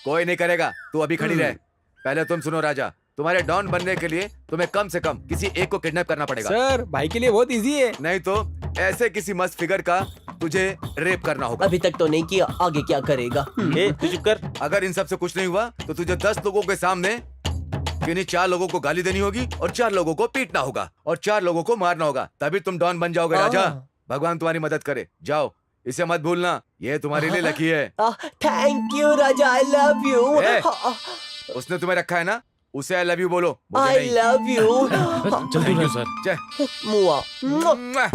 कोई नहीं करेगा, तू अभी खड़ी रह। पहले तुम सुनो राजा, तुम्हारे डॉन बनने के लिए तुम्हें कम से कम किसी एक को किडनैप करना पड़ेगा। सर भाई के लिए बहुत इजी है। नहीं तो ऐसे किसी मस्त फिगर का तुझे रेप करना होगा। अभी तक तो नहीं किया, आगे क्या करेगा? तू चुप कर। अगर इन सब से कुछ नहीं हुआ तो तुझे 10 लोगों के सामने किन्हीं 4 लोगों को गाली देनी होगी और 4 लोगों को पीटना होगा और 4 लोगों को मारना होगा, तभी तुम डॉन बन जाओगे राजा। भगवान तुम्हारी मदद करे। जाओ, इसे मत भूलना, ये तुम्हारे लिए लकी है। Thank you Raja, I love you. उसने तुम्हें रखा है ना, उसे आई लव यू बोलो। I love you. Thank you sir. मुआ।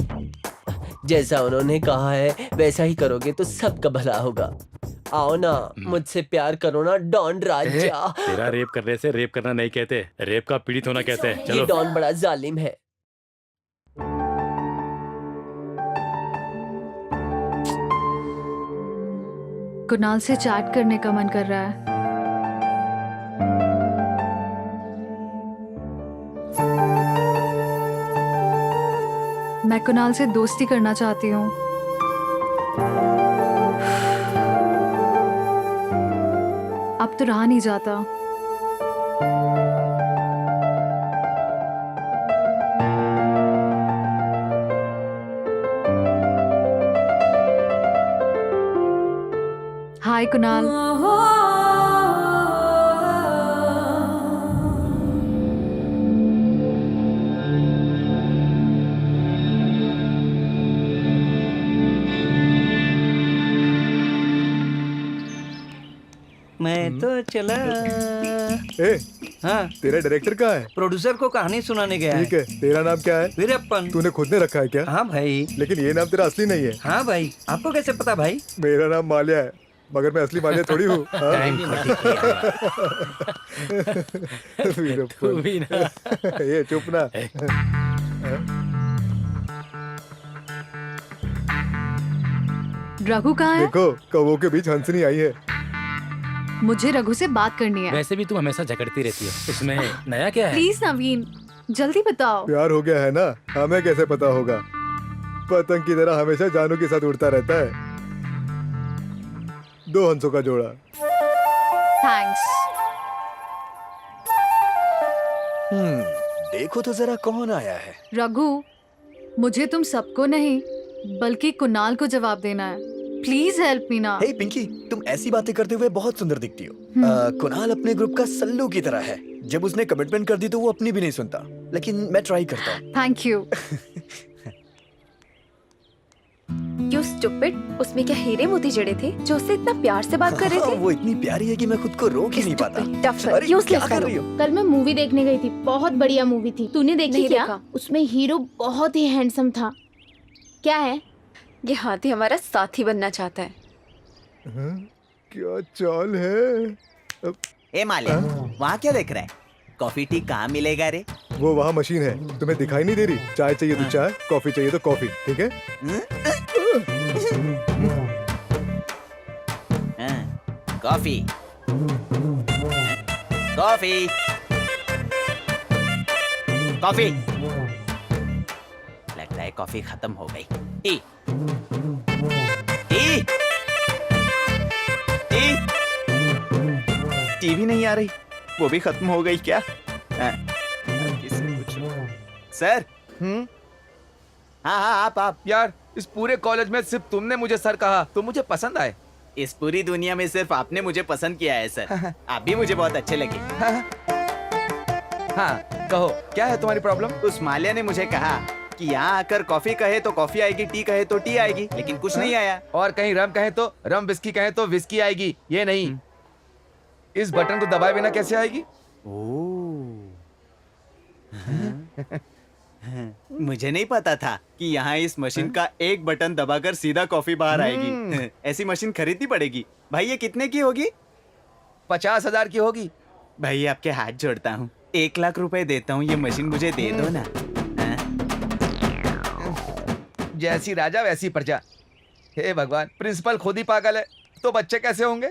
जैसा उन्होंने कहा है वैसा ही करोगे तो सबका भला होगा। आओ ना, मुझसे प्यार करो ना डॉन राजा। तेरा रेप करने से रेप करना नहीं कहते, रेप का पीड़ित होना कहते हैं। ये डॉन बड़ा जालिम है। कुणाल से चैट करने का मन कर रहा है। मैं कुणाल से दोस्ती करना चाहती हूँ। अब तो रहा नहीं जाता। हाय कुणाल। मैं तो चला। हाँ, तेरा डायरेक्टर कहाँ है? प्रोड्यूसर को कहानी सुनाने गया है। ठीक है, तेरा नाम क्या है? वीरप्पन। तूने खुद ने रखा है क्या? हाँ भाई। लेकिन ये नाम तेरा असली नहीं है। हाँ भाई, आपको कैसे पता भाई? मेरा नाम माल्या है। मगर मैं असली मालिया थोड़ी हूँ। हाँ? टाइम को ठीक किया। तू भी ना। ये चुप ना। रघु कहाँ है? देखो कौवों के बीच हंसनी आई है। मुझे रघु से बात करनी है। वैसे भी तू हमेशा झगड़ती रहती है, इसमें नया क्या है? प्लीज नवीन, जल्दी बताओ। प्यार हो गया है ना, हमें कैसे पता होगा? पतंग की तरह हमेशा जानू के साथ उड़ता रहता है। 2 हंसों का जोड़ा। थैंक्स। देखो तो जरा कौन आया है। रघु, मुझे तुम सबको नहीं बल्कि कुणाल को जवाब देना है। प्लीज हेल्प मी ना। हे पिंकी, तुम ऐसी बातें करते हुए बहुत सुंदर दिखती हो। कुणाल अपने ग्रुप का सल्लू की तरह है। जब उसने कमिटमेंट कर दी तो वो अपनी भी नहीं सुनता, लेकिन मैं ट्राई करता हूँ। Thank you. यू स्टूपिड, उसमें क्या हीरे मोती जड़े थे जो उससे इतना प्यार से बात कर रहे थे? वो इतनी प्यारी है कि मैं खुद को रोक ही नहीं पाता। अरे क्या कर रही हो? कल मैं मूवी देखने गई थी, बहुत बढ़िया मूवी थी। तूने देखी नहीं क्या? देखा। उसमें हीरो बहुत ही हैंडसम था। क्या है? ये हाथी हमारा साथी बनना चाहता है। क्या चाल है? ए मालिक, वहाँ क्या देख रहा है? कॉफी टी कहाँ मिलेगा रे? वो वहाँ मशीन है, तुम्हें दिखाई नहीं दे रही? चाय चाहिए तो चाय, कॉफी चाहिए तो कॉफी, ठीक है? Coffee, coffee, coffee. लगता है कॉफी खत्म हो गई। टी, टी, टी, टी भी नहीं आ रही। वो भी खत्म हो गई क्या? सर। हाँ, आप यार, इस पूरे कॉलेज में सिर्फ तुमने मुझे सर कहा तो मुझे पसंद आए। इस पूरी दुनिया में सिर्फ आपने मुझे पसंद किया है सर। आप भी मुझे बहुत अच्छे लगे। हाँ, कहो क्या है तुम्हारी प्रॉब्लम? उस माल्या ने मुझे कहा कि यहाँ आकर कॉफी कहे तो कॉफी आएगी, टी कहे तो टी आएगी, लेकिन कुछ नहीं आया। और कहीं रम कहे तो रम, विस्की कहे तो विस्की आएगी, ये नहीं। इस बटन को दबाए बिना कैसे आएगी? मुझे नहीं पता था कि यहाँ इस मशीन का एक बटन दबाकर सीधा कॉफी बाहर आएगी। ऐसी मशीन खरीदनी पड़ेगी। भाई ये कितने की होगी? 50,000 की होगी। भाई आपके हाथ जोड़ता हूँ, 1 लाख रुपए देता हूँ, ये मशीन मुझे दे दो ना। जैसी राजा वैसी प्रजा। हे भगवान, प्रिंसिपल खुद ही पागल है तो बच्चे कैसे होंगे?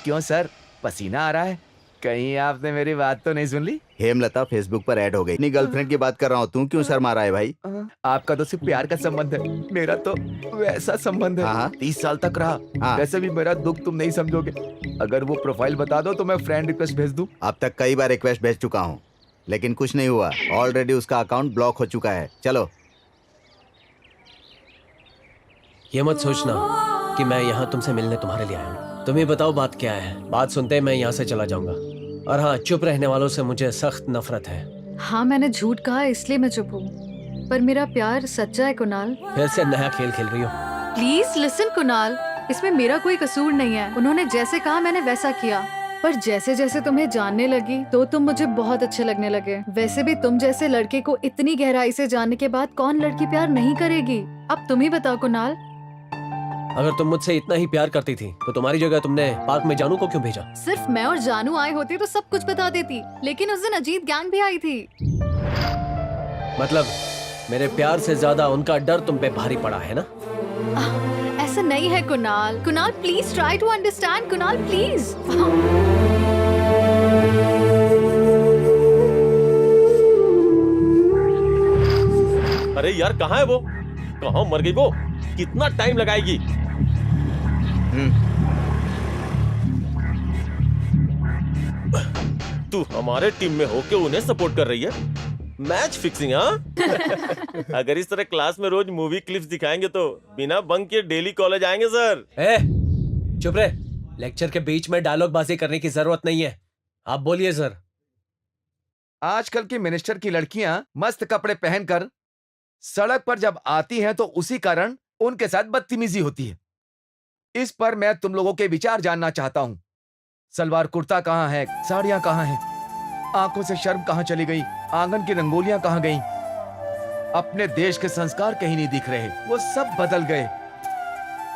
क्यों सर, पसीना आ रहा है? कहीं आपने मेरी बात तो नहीं सुन ली? हेमलता फेसबुक पर ऐड हो गई। अपनी गर्लफ्रेंड की बात कर रहा हूँ, तू क्यों शर्मा रहा है भाई? आपका तो सिर्फ प्यार का संबंध है, मेरा तो वैसा संबंध है। 30 साल तक रहा। वैसे भी मेरा दुख तुम नहीं समझोगे। अगर वो प्रोफाइल बता दो तो मैं फ्रेंड रिक्वेस्ट भेज दूं। अब तक कई बार रिक्वेस्ट भेज चुका हूँ, लेकिन कुछ नहीं हुआ। ऑलरेडी उसका अकाउंट ब्लॉक हो चुका है। चलो। ये मत सोचना कि मैं यहाँ तुमसे मिलने तुम्हारे लिए आया हूँ। तुम ही बताओ बात क्या है। बात सुनते ही मैं यहाँ से चला जाऊंगा। और हाँ, चुप रहने वालों से मुझे सख्त नफरत है। हाँ, मैंने झूठ कहा इसलिए मैं चुप हूँ, पर मेरा प्यार सच्चा है कुणाल। फिर से नया खेल खेल रही हो? प्लीज लिसन कुणाल, इसमें मेरा कोई कसूर नहीं है। उन्होंने जैसे कहा मैंने वैसा किया, पर जैसे जैसे तुम्हें जानने लगी तो तुम मुझे बहुत अच्छे लगने लगे। वैसे भी तुम जैसे लड़के को इतनी गहराई से जानने के बाद कौन लड़की प्यार नहीं करेगी? अब तुम ही बताओ कुणाल। अगर तुम मुझसे इतना ही प्यार करती थी तो तुम्हारी जगह तुमने पार्क में जानू को क्यों भेजा? सिर्फ मैं और जानू आए होते तो सब कुछ बता देती, लेकिन उस दिन अजीत गैंग भी आई थी। मतलब मेरे प्यार से ज्यादा उनका डर तुम पे भारी पड़ा है ना? ऐसा नहीं है Kunal. Kunal please try to understand. Kunal please. अरे यार, कहाँ है वो? कहाँ मर गई वो? कितना टाइम लगाएगी? तू हमारे टीम में होके उन्हें सपोर्ट कर रही है? Match fixing? हाँ। अगर इस तरह क्लास में रोज मूवी क्लिप्स दिखाएंगे तो बिना बंक के डेली कॉलेज आएंगे सर। चुप रहे। लेक्चर के बीच में डायलॉग बाजी करने की जरूरत नहीं है। आप बोलिए सर। आजकल की मिनिस्टर की लड़कियां मस्त कपड़े पहनकर सड़क पर जब आती हैं तो उसी कारण उनके साथ बदतमीजी होती है। इस पर मैं तुम लोगों के विचार जानना चाहता हूं। सलवार कुर्ता कहां है? साड़ियां कहां हैं? आंखों से शर्म कहां चली गई? आंगन की रंगोलियां कहां गई? अपने देश के संस्कार कहीं नहीं दिख रहे, वो सब बदल गए।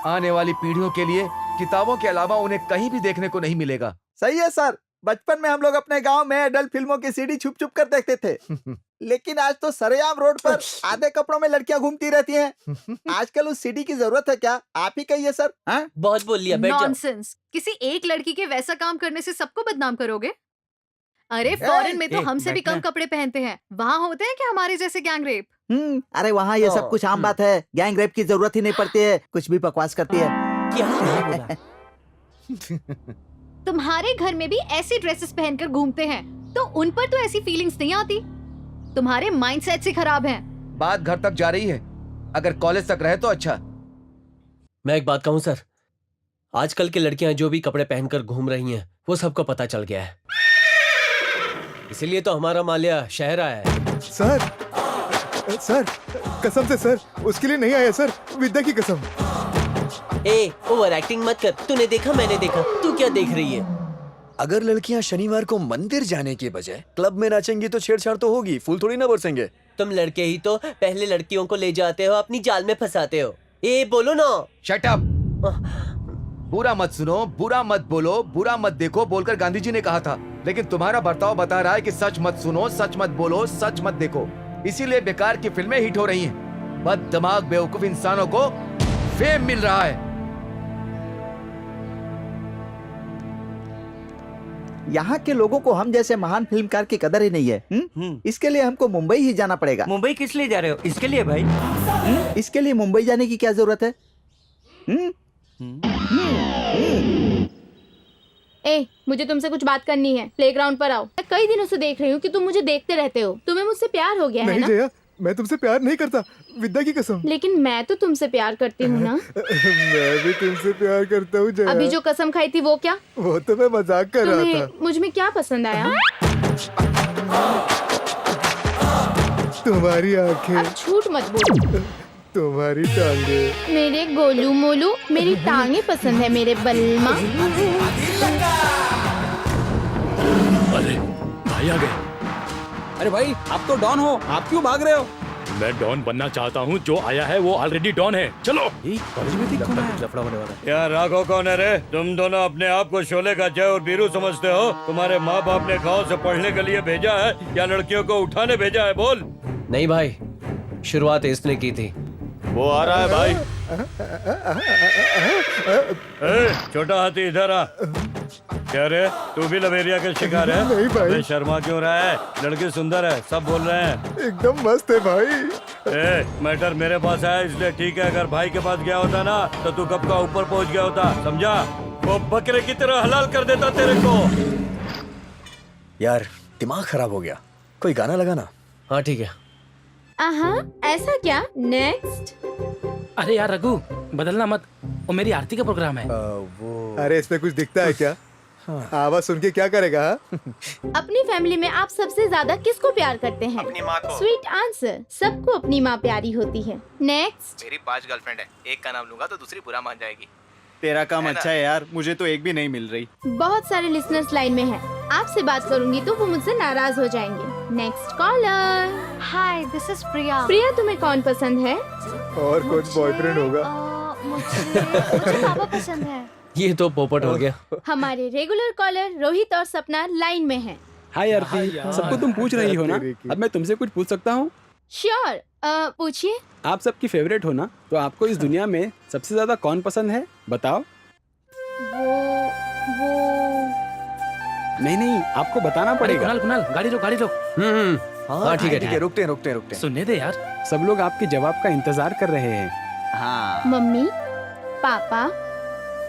आने वाली पीढ़ियों के लिए किताबों के अलावा उन्हें कहीं भी देखने को नहीं मिलेगा। सही है सर। बचपन में हम लोग अपने गांव में एडल्ट फिल्मों की सीडी छुप छुप कर देखते थे, लेकिन आज तो सरेआम रोड पर आधे कपड़ों में लड़कियां घूमती रहती हैं। आजकल उस सीडी की जरूरत है क्या? आप ही कहिए सर। हाँ? बहुत बोल लिया, बैठ जाओ। नॉनसेंस। किसी एक लड़की के वैसा काम करने से सबको बदनाम करोगे? अरे फॉरेन में तो हमसे भी कम कपड़े पहनते हैं। वहाँ होते हैं क्या हमारे जैसे गैंग रेप? अरे वहाँ ये सब कुछ आम बात है। गैंग रेप की जरूरत ही नहीं पड़ती है, कुछ भी बकवास करती है। क्या? तुम्हारे घर में भी ऐसी ड्रेसेस पहनकर घूमते हैं, तो उन पर तो ऐसी फीलिंग्स नहीं आती। तुम्हारे माइंडसेट से खराब हैं। बात घर तक जा रही है, अगर कॉलेज तक रहे तो अच्छा। मैं एक बात कहूँ सर, आजकल की लड़कियां जो भी कपड़े पहनकर घूम रही हैं, वो सबको पता चल गया है। इसीलिए तो हमारा माल्या शहर आया है। सर कसम से सर, उसके लिए नहीं आया सर, विद्या की कसम। ओवर एक्टिंग मत कर। तूने देखा, मैंने देखा, तू क्या देख रही है? अगर लड़कियां शनिवार को मंदिर जाने के बजाय क्लब में नाचेंगी तो छेड़छाड़ तो होगी, फूल थोड़ी ना बरसेंगे। तुम लड़के ही तो पहले लड़कियों को ले जाते हो, अपनी जाल में फंसाते हो। बोलो ना। Shut up. बुरा मत सुनो, बुरा मत बोलो, बुरा मत देखो बोलकर गांधी जी ने कहा था, लेकिन तुम्हारा बर्ताव बता रहा है कि सच मत सुनो, सच मत बोलो, सच मत देखो। इसीलिए बेकार की फिल्में हिट हो रही हैं। बददिमाग बेवकूफ इंसानों को फेम मिल रहा है। यहाँ के लोगों को हम जैसे महान फिल्मकार की कदर ही नहीं है। इसके लिए हमको मुंबई ही जाना पड़ेगा। मुंबई किस लिए जा रहे हो? इसके लिए भाई। इसके लिए मुंबई जाने की क्या जरूरत है? मुझे तुमसे कुछ बात करनी है। प्लेग्राउंड पर आओ। मैं कई दिनों से देख रही हूँ कि तुम मुझे देखते रहते हो। तुम्हें मुझसे प्यार हो गया है ना? नहीं जया, मैं तुमसे प्यार नहीं करता, विद्या की कसम। लेकिन मैं तो तुमसे प्यार करती हूँ ना। मैं भी तुमसे प्यार करता हूँ जया। अभी जो कसम खाई थी वो क्या? वो तो मैं मजाक कर रहा था। मुझ में क्या पसंद आया? तुम्हारी आंखें। अब झूठ मत बोलो। तुम्हारी टांगे। मेरे गोलू मोलू, मेरी टांगे पसंद है मेरे बलमा। अरे भाई आ गए। अरे भाई आप तो डॉन हो, आप क्यों भाग रहे हो? मैं डॉन बनना चाहता हूँ, जो आया है वो ऑलरेडी डॉन है। चलो। लफड़ा होने वाला है। यार राघव कौन है रे? तुम दोनों अपने आप को शोले का जय और वीरू समझते हो? तुम्हारे माँ बाप ने गाँव से पढ़ने के लिए भेजा है या लड़कियों को उठाने भेजा है? बोल। नहीं भाई, शुरुआत इसने की थी। वो आ रहा है भाई। छोटा हाथी इधर आ। क्या रे, तू भी लवेरिया के शिकार है? नहीं भाई। शर्मा क्यों रहा है? लड़की सुंदर है, सब बोल रहे हैं। एकदम मस्त है भाई। मैटर मेरे पास है इसलिए ठीक है। अगर भाई के पास गया होता ना तो तू कब का ऊपर पहुंच गया होता, समझा? वो बकरे की तरह हलाल कर देता तेरे को। यार दिमाग खराब हो गया, कोई गाना लगाना। हाँ ठीक है। ऐसा क्या? नेक्स्ट। अरे यार रघु, बदलना मत, वो मेरी आरती का प्रोग्राम है। अरे इसमें कुछ दिखता है क्या? आवाज सुन के क्या करेगा? अपनी फैमिली में आप सबसे ज्यादा किसको प्यार करते हैं? अपनी माँ को। Sweet answer. सबको अपनी माँ प्यारी होती है। नेक्स्ट। मेरी 5 गर्लफ्रेंड है, एक का नाम लूंगा तो दूसरी बुरा मान जाएगी। तेरा काम अच्छा है यार, मुझे तो एक भी नहीं मिल रही। बहुत सारे लिसनर्स लाइन में हैं। आपसे बात करूंगी तो वो मुझसे नाराज हो जाएंगे। Next caller. Hi, this is Priya. Priya, तुम्हें कौन पसंद है? और कौन बॉयफ्रेंड होगा? मुझे पापा पसंद है। ये तो पोपट हो गया। हमारे रेगुलर कॉलर रोहित और सपना लाइन में हैं। हाय आरती, सबको तुम पूछ रही हो ना, अब मैं तुमसे कुछ पूछ सकता हूँ? श्योर, पूछिए। आप सबकी फेवरेट हो ना, तो आपको इस दुनिया में सबसे ज्यादा कौन पसंद है, बताओ। वो नहीं, आपको बताना पड़ेगा। कुणाल, गाड़ी रोक। हाँ ठीक है, रुकते हैं। सुनने दे यार। सब लोग आपके जवाब का इंतजार कर रहे हैं। हाँ। मम्मी, पापा,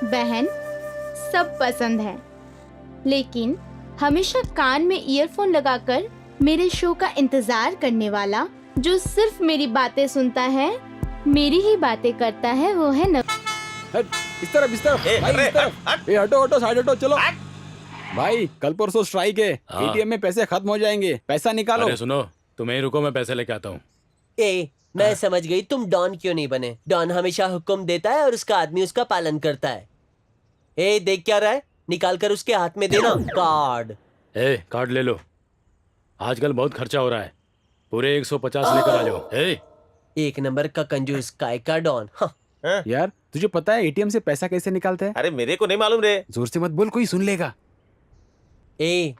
बहन सब पसंद है, लेकिन हमेशा कान में ईयरफोन लगाकर मेरे शो का इंतजार करने वाला, जो सिर्फ मेरी बातें सुनता है, मेरी ही बातें करता है, वो है इस तरफ भाई, इस तरफ। हटो साइड हटो, चलो भाई। कल परसों स्ट्राइक है, एटीएम में पैसे खत्म हो जाएंगे, पैसा निकालो। अरे सुनो, तुम यहीं रुको, मैं पैसे लेके आता हूँ। मैं समझ गई तुम डॉन क्यों नहीं बने। डॉन हमेशा हुक्म देता है और उसका आदमी उसका पालन करता है। देख क्या रहा है, निकाल कर उसके हाथ में देना कार्ड। कार्ड ले लो, आजकल बहुत खर्चा हो रहा है। पूरे 150 लेकर आ जाओ। एक नंबर का कंजूस, काय का डॉन। हाँ। यार तुझे पता है एटीएम से पैसा कैसे निकालते हैं? अरे मेरे को नहीं मालूम रे। जोर से मत बोल, कोई सुन लेगा। ए,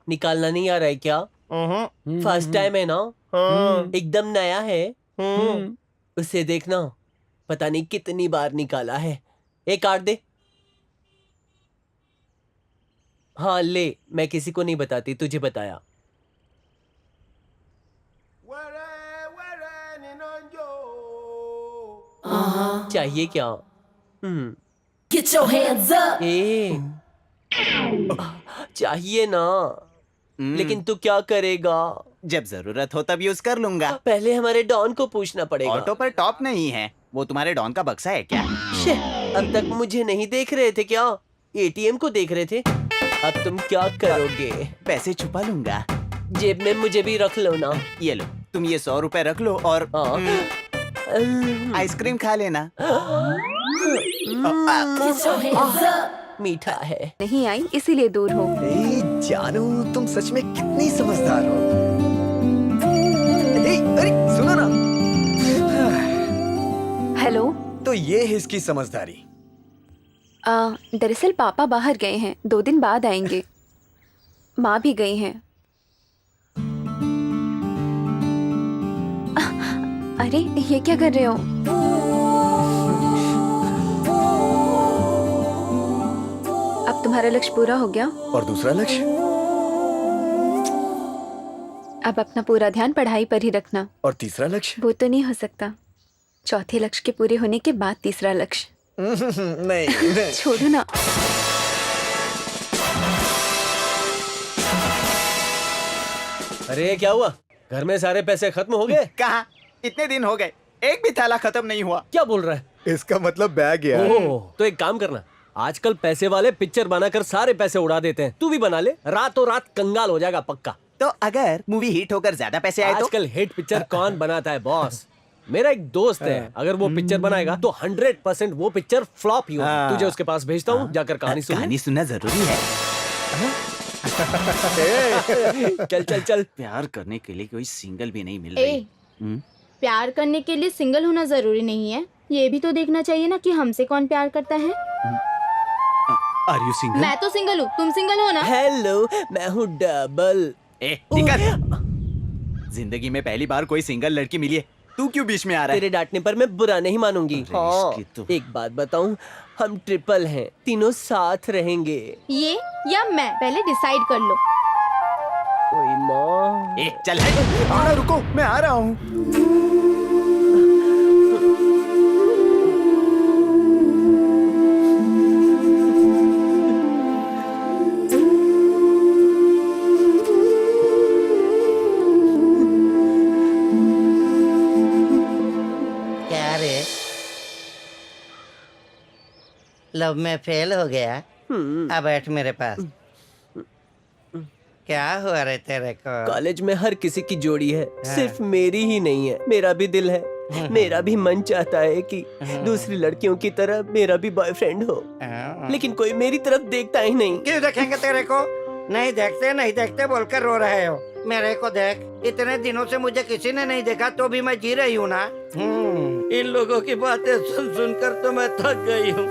निकालना नहीं आ रहा है क्या? फर्स्ट टाइम है ना? एकदम नया है। उसे देखना, पता नहीं कितनी बार निकाला है। एक कार्ड दे। हाँ ले, मैं किसी को नहीं बताती, तुझे बताया। चाहिए क्या? Get your hands up. ए, चाहिए ना, लेकिन तू क्या करेगा? जब जरूरत हो तब यूज कर लूंगा। पहले हमारे डॉन को पूछना पड़ेगा। ऑटो पर टॉप नहीं है, वो तुम्हारे डॉन का बक्सा है क्या? शे, अब तक मुझे नहीं देख रहे थे क्या? एटीएम को देख रहे थे। अब तुम क्या करोगे? पैसे छुपा लूंगा। जेब में मुझे भी रख लो ना। ये लो, तुम ये 100 रुपए रख लो और आइसक्रीम खा लेना। मीठा है। नहीं आई इसीलिए दूर हो। जानू तुम सच में कितनी समझदार हो। अरे सुनो ना। हेलो। तो ये है इसकी समझदारी। दरअसल पापा बाहर गए हैं, 2 दिन बाद आएंगे। माँ भी गई हैं। अरे ये क्या कर रहे हो? अब तुम्हारा लक्ष्य पूरा हो गया। और दूसरा लक्ष्य? अब अपना पूरा ध्यान पढ़ाई पर ही रखना। और तीसरा लक्ष्य? वो तो नहीं हो सकता। चौथे लक्ष्य के पूरे होने के बाद तीसरा लक्ष्य। नहीं। छोड़ो ना। अरे क्या हुआ? घर में सारे पैसे खत्म हो गए? कहाँ? इतने दिन हो गए, एक भी थैला खत्म नहीं हुआ। क्या बोल रहा है? इसका मतलब बैग यार। तो एक काम करना, आजकल पैसे वाले पिक्चर बनाकर सारे पैसे उड़ा देते हैं। तू भी बना ले, रातों रात कंगाल हो जाएगा पक्का। तो अगर मूवी हिट होकर ज्यादा पैसे आए तो? आजकल हिट पिक्चर कौन बनाता है बॉस? मेरा एक दोस्त है, अगर वो पिक्चर बनाएगा तो 100% वो पिक्चर फ्लॉप ही होगी। तुझे उसके पास भेजता हूँ, जाकर कहानी सुन। कहानी सुनना जरूरी है। चल चल चल। प्यार करने के लिए कोई सिंगल भी नहीं मिल ए, रही। प्यार करने के लिए सिंगल होना जरूरी नहीं है। ये भी तो देखना चाहिए ना कि हमसे कौन प्यार करता है। Are you single? मैं तो सिंगल हूँ, तुम सिंगल हो ना? हेलो, मैं हूँ डबल। जिंदगी में पहली बार कोई सिंगल लड़की मिली है, तू क्यों बीच में आ रहा है? तेरे डांटने पर मैं बुरा नहीं मानूंगी। हाँ, एक बात बताऊं, हम ट्रिपल हैं, तीनों साथ रहेंगे। ये या मैं, पहले डिसाइड कर लो। ओए माँ। चल रुको, मैं आ रहा हूँ। लव में फेल हो गया? अब बैठ मेरे पास। क्या हुआ रे तेरे को? कॉलेज में हर किसी की जोड़ी है, सिर्फ मेरी ही नहीं है। मेरा भी दिल है, मेरा भी मन चाहता है कि दूसरी लड़कियों की तरह मेरा भी बॉयफ्रेंड हो, लेकिन कोई मेरी तरफ देखता ही नहीं। क्यों देखेंगे तेरे को? नहीं देखते बोलकर रो रहे हो। मेरे को देख, इतने दिनों से मुझे किसी ने नहीं देखा तो भी मैं जी रही हूँ ना। इन लोगों की बातें सुन सुनकर तो मैं थक गई हूँ।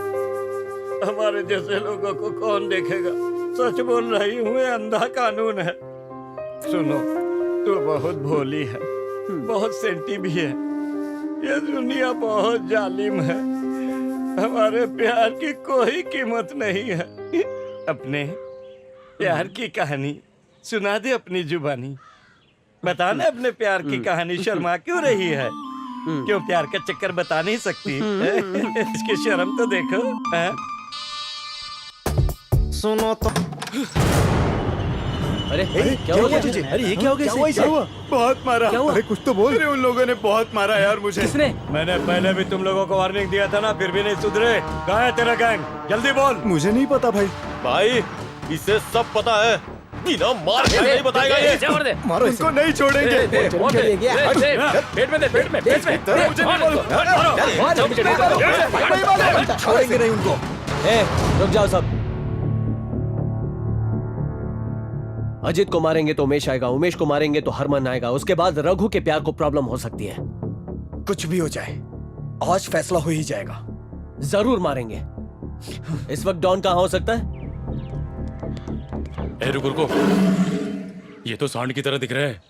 हमारे जैसे लोगों को कौन देखेगा? सच बोल रही हूँ, ये अंधा कानून है। सुनो, तू बहुत भोली है, बहुत सेंटी भी है। ये दुनिया बहुत जालिम है। हमारे प्यार की कोई कीमत नहीं है। अपने प्यार की कहानी सुना दे अपनी जुबानी। बता ना अपने प्यार की कहानी, शर्मा क्यों रही है? क्यों प्यार का चक्कर बता नहीं सकती? इसकी शर्म तो देखो। सुनो तो। अरे क्या हुआ तुझे? अरे ये क्या हो गया? क्या हुआ? बहुत मारा। क्या हुआ? अरे कुछ तो बोल। अरे उन लोगों ने बहुत मारा यार मुझे। किसने? मैंने पहले भी तुम लोगों को वार्निंग दिया था ना, फिर भी नहीं सुधरे। कहाँ है तेरा गैंग? जल्दी बोल। मुझे नहीं पता भाई। भाई इसे सब पता है, बिना मार के नहीं बताएगा ये। मारो इसको, नहीं छोड़ेंगे। छोड़ेंगे नहीं उनको। रुक जाओ सब। अजित को मारेंगे तो उमेश आएगा, उमेश को मारेंगे तो हरमन आएगा, उसके बाद रघु के प्यार को प्रॉब्लम हो सकती है। कुछ भी हो जाए, आज फैसला हो ही जाएगा। जरूर मारेंगे। इस वक्त डॉन कहाँ हो सकता है? रुको रुको, ये तो सांड की तरह दिख रहा है।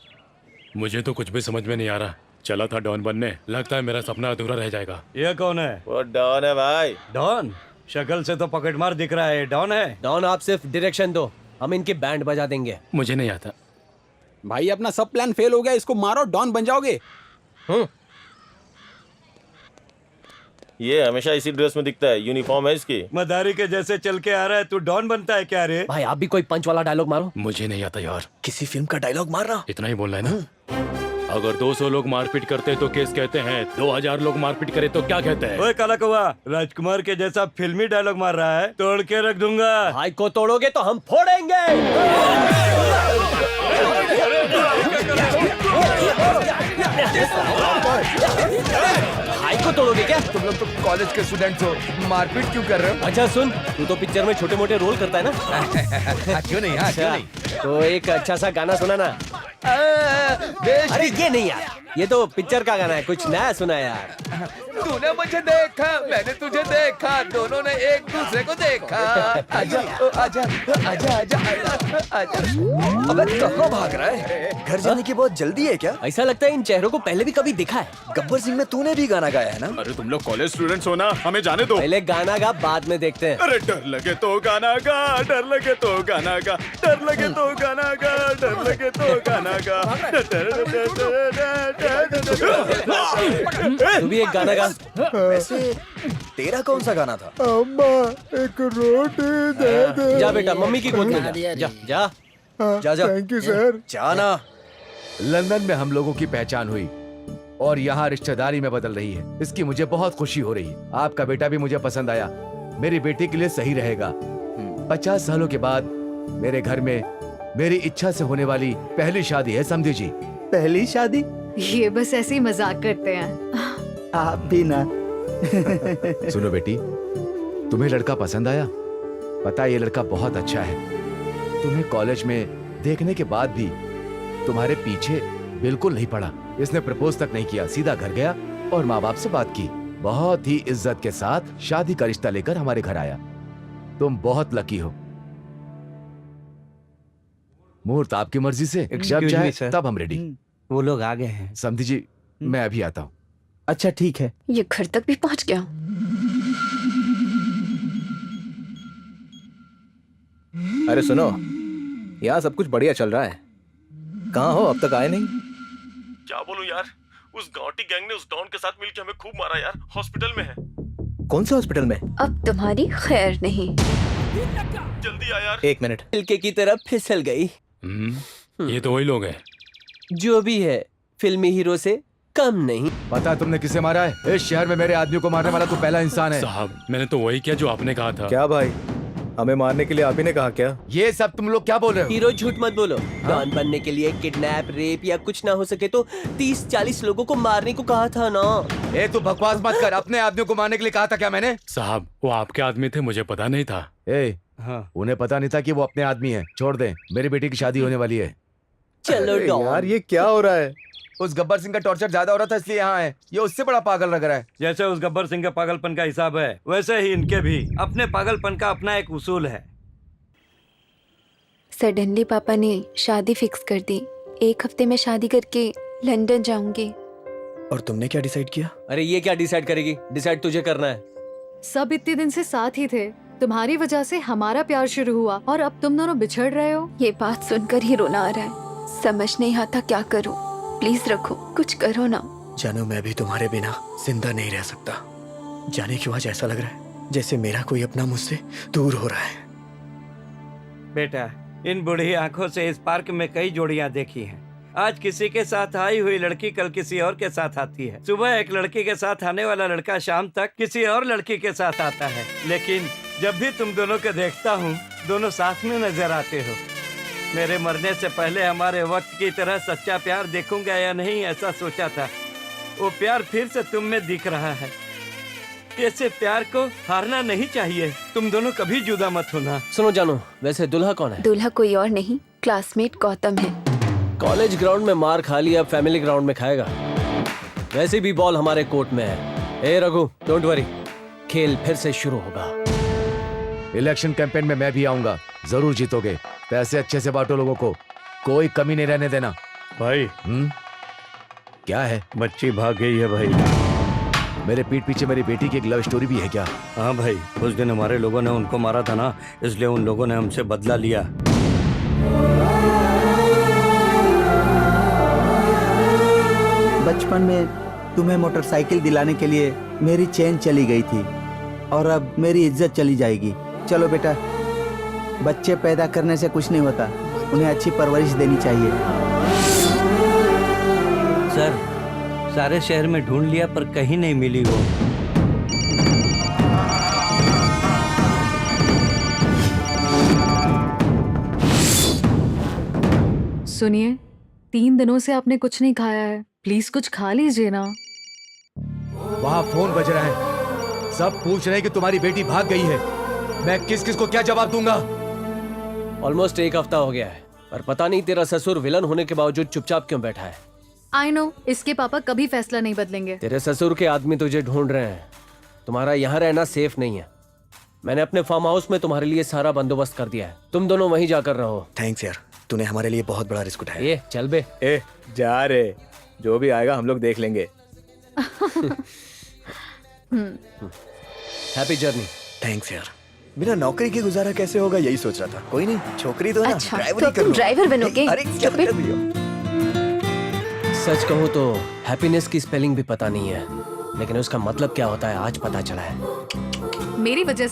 मुझे तो कुछ भी समझ में नहीं आ रहा। चला था डॉन बनने, लगता है मेरा सपना अधूरा रह जाएगा। ये कौन है? वो डॉन है भाई। डॉन? शक्ल से तो पॉकेटमार दिख रहा है। डॉन है? डॉन, आप सिर्फ डायरेक्शन दो, हम इनकी बैंड बजा देंगे। मुझे नहीं आता। भाई अपना सब प्लान फेल हो गया, इसको मारो, डॉन बन जाओगे। ये हमेशा इसी ड्रेस में दिखता है, यूनिफॉर्म है इसकी। मदारी के जैसे चल के आ रहा है, तू डॉन बनता है क्या रे? भाई आप भी कोई पंच वाला डायलॉग मारो। मुझे नहीं आता यार। किसी फिल्म का डायलॉग मार रहा। इतना ही बोलना है ना। अगर 200 लोग मारपीट करते तो केस कहते हैं, 2000 लोग मारपीट करे तो क्या कहते हैं? ओए काला कौवा, राजकुमार के जैसा फिल्मी डायलॉग मार रहा है, तोड़ के रख दूंगा। भाई को तोड़ोगे तो हम फोड़ेंगे। भाई को तोड़ोगे क्या? तुम लोग तो कॉलेज के स्टूडेंट्स हो, मारपीट क्यों कर रहे हो? अच्छा सुन, तू तो पिक्चर में छोटे मोटे रोल करता है ना? क्यों नहीं? हाँ, क्यों नहीं? तो एक अच्छा सा गाना सुना ना। अरे ये नहीं यार, ये तो पिक्चर का गाना है, कुछ नया सुना यार। तूने मुझे देखा, मैंने तुझे देखा, दोनों ने एक दूसरे को देखा। आजा आजा आजा आजा आजा। अबे कहाँ भाग रहा है? घर जाने की बहुत जल्दी है क्या? ऐसा लगता है इन चेहरों को पहले भी कभी देखा है। गब्बर सिंह में तूने भी गाना गाया है ना? अरे तुम लोग कॉलेज स्टूडेंट्स हो ना, हमें जाने दो। पहले गाना गा, बाद में देखते हैं। अरे डर लगे तो गाना गा, डर लगे तो गाना गा, डर लगे तो गाना गा, डर लगे तो गाना गा। तू भी एक गाना गा। वैसे तेरा कौन सा गाना था? अम्मा एक रोटी दे दे। जा बेटा, मम्मी की गोद में जा। जा जा जा जा। Thank you sir. जाना। लंदन में हम लोगों की पहचान हुई और यहाँ रिश्तेदारी में बदल रही है। इसकी मुझे बहुत खुशी हो रही है। आपका बेटा भी मुझे पसंद आया, मेरी बेटी के लिए सही रहेगा। 50 सालों के बाद मेरे घर में मेरी इच्छा से होने वाली पहली शादी है, समझी जी। पहली शादी? ये बस ऐसे ही मजाक करते हैं। आप भी ना। सुनो बेटी, तुम्हें लड़का पसंद आया? पता है ये लड़का बहुत अच्छा है। तुम्हें कॉलेज में देखने के बाद भी तुम्हारे पीछे बिल्कुल नहीं पड़ा। इसने प्रपोज तक नहीं किया, सीधा घर गया और माँ बाप से बात की। बहुत ही इज्जत के साथ शादी का रिश्ता लेकर हमारे घर आया। तुम बहुत लकी हो। मुहूर्त आपकी मर्जी से, जब चाहे तब हम रेडी। वो लोग आ गए हैं। समझी जी, मैं अभी आता हूँ। अच्छा ठीक है। ये घर तक भी पहुंच गया। अरे सुनो, यहाँ सब कुछ बढ़िया चल रहा है। कहाँ हो? अब तक आए नहीं। क्या बोलूं यार, उस गांवटी गैंग ने उस डॉन के साथ मिलकर हमें खूब मारा यार। हॉस्पिटल में है। कौन से हॉस्पिटल में? अब तुम्हारी खैर नहीं। जल्दी आ यार। 1 मिनट। तिलके की तरफ फिसल गई। ये तो वही लोग हैं। जो भी है, फिल्मी हीरो से कम नहीं। पता है तुमने किसे मारा है? इस शहर में मेरे आदमी को मारने वाला तू पहला इंसान है। साहब, मैंने तो वही किया जो आपने कहा था। क्या भाई, हमें मारने के लिए आप ही ने कहा क्या? ये सब तुम लोग क्या बोल रहे हो? हीरो झूठ मत बोलो। डॉन बनने के लिए किडनैप, रेप या कुछ ना हो सके तो 30-40 लोगों को मारने को कहा था ना। ए तू बकवास मत कर। अपने आदमियों को मारने के लिए कहा था क्या मैंने? साहब, वो आपके आदमी थे, मुझे पता नहीं था। उन्हें पता नहीं था कि वो अपने आदमी है। छोड़ दे, मेरी बेटी की शादी होने वाली है। चलो डॉन। यार ये क्या हो रहा है? उस गब्बर सिंह का टॉर्चर ज्यादा हो रहा था इसलिए यहाँ है। ये उससे बड़ा पागल लग रहा है। जैसे उस गब्बर सिंह के पागलपन का हिसाब है, वैसे ही इनके भी अपने पागलपन का अपना एक उसूल है। सडनली पापा ने शादी फिक्स कर दी। 1 हफ्ते में शादी करके लंदन जाऊंगी। और तुमने क्या डिसाइड किया? अरे ये क्या डिसाइड करेगी? डिसाइड तुझे करना है। सब इतने दिन से साथ ही थे। तुम्हारी वजह से हमारा प्यार शुरू हुआ और अब तुम दोनों बिछड़ रहे हो। ये बात सुनकर ही रोना आ रहा है। समझ नहीं आता क्या करूं। प्लीज रखो, कुछ करो ना। जानू, मैं भी तुम्हारे बिना जिंदा नहीं रह सकता। जाने क्यों आज ऐसा लग रहा है जैसे मेरा कोई अपना मुझसे दूर हो रहा है। बेटा, इन बूढ़ी आंखों से इस पार्क में कई जोड़ियां देखी हैं। आज किसी के साथ आई हुई लड़की कल किसी और के साथ आती है। सुबह एक लड़की के साथ आने वाला लड़का शाम तक किसी और लड़की के साथ आता है। लेकिन जब भी तुम दोनों को देखता हूँ, दोनों साथ में नजर आते हो। मेरे मरने से पहले हमारे वक्त की तरह सच्चा प्यार देखूंगा या नहीं, ऐसा सोचा था। वो प्यार फिर से तुम में दिख रहा है। ऐसे प्यार को हारना नहीं चाहिए। तुम दोनों कभी जुदा मत होना। सुनो जानू, वैसे दुल्हा कौन है? दूल्हा कोई और नहीं, क्लासमेट गौतम है। कॉलेज ग्राउंड में मार खा लिया, अब फैमिली ग्राउंड में खाएगा। वैसे भी बॉल हमारे कोर्ट में है। ए रघु, डोंट वरी, खेल फिर से शुरू होगा। इलेक्शन कैंपेन में मैं भी आऊंगा, जरूर जीतोगे। पैसे अच्छे से बांटो लोगों को, कोई कमी नहीं रहने देना। भाई क्या है? बच्ची भाग गई है भाई। मेरे पीठ पीछे मेरी बेटी की एक लव स्टोरी भी है क्या? हाँ भाई, उस दिन हमारे लोगों ने उनको मारा था ना, इसलिए उन लोगों ने हमसे बदला लिया। बचपन में तुम्हें मोटरसाइकिल दिलाने के लिए मेरी चेन चली गई थी और अब मेरी इज्जत चली जाएगी। चलो बेटा, बच्चे पैदा करने से कुछ नहीं होता, उन्हें अच्छी परवरिश देनी चाहिए। सर, सारे शहर में ढूंढ लिया पर कहीं नहीं मिली वो। सुनिए, 3 दिनों से आपने कुछ नहीं खाया है, प्लीज कुछ खा लीजिए ना। वहाँ फोन बज रहा है, सब पूछ रहे हैं कि तुम्हारी बेटी भाग गई है। मैं किस किस को क्या जवाब दूंगा? ऑलमोस्ट 1 हफ्ता हो गया है, पर पता नहीं तेरा ससुर विलन होने के बावजूद चुपचाप क्यों बैठा है। आई नो, इसके पापा कभी फैसला नहीं बदलेंगे। तेरे ससुर के आदमी तुझे ढूंढ रहे हैं, तुम्हारा यहाँ रहना सेफ नहीं है। मैंने अपने फार्म हाउस में तुम्हारे लिए सारा बंदोबस्त कर दिया है, तुम दोनों वहीं जाकर रहो। थैंक्स यार, तूने हमारे लिए बहुत बड़ा रिस्क उठाया। ये चल बे। ए जा रे, जो भी आएगा हम लोग देख लेंगे। Happy journey. थैंक्स यार, बिना नौकरी के गुजारा कैसे होगा यही सोच रहा था। कोई नहीं, छोकरी तो ना, अच्छा, ड्राइवरी तो कर तुम लो। ड्राइवर बनोगे? अरे क्या Stupid। कर रही हो? सच कहूँ तो हैप्पीनेस की स्पेलिंग भी पता नहीं है, लेकिन उसका मतलब क्या होता है आज पता चला है। मेरी वजह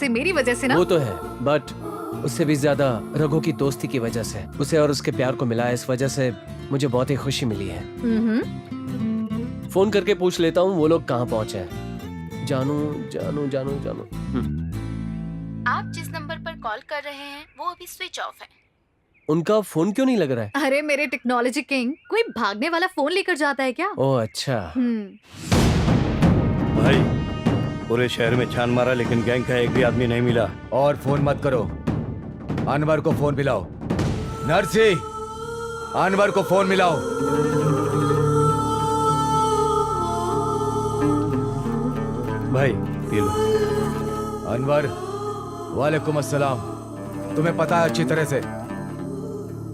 से ना। वो तो है, बट उससे भी ज्यादा रघु की दोस्ती की वजह से, उसे और उसके प्यार को मिला, इस वजह से मुझे बहुत ही खुशी मिली है। फोन करके पूछ लेता हूँ वो लोग कहाँ पहुँचे हैं। जानू जानू जानू जानू। आप जिस नंबर पर कॉल कर रहे हैं वो अभी स्विच ऑफ है। उनका फोन क्यों नहीं लग रहा है? अरे मेरे टेक्नोलॉजी किंग, कोई भागने वाला फोन लेकर जाता है क्या? ओह अच्छा। भाई, पूरे शहर में छान मारा लेकिन गैंग का एक भी आदमी नहीं मिला। और फोन मत करो, अनवर को फोन मिलाओ। नर्सी, अनवर को फोन मिलाओ। भाई पी लो। अनवर, वालेकुम अस्सलाम। तुम्हें पता है अच्छी तरह से,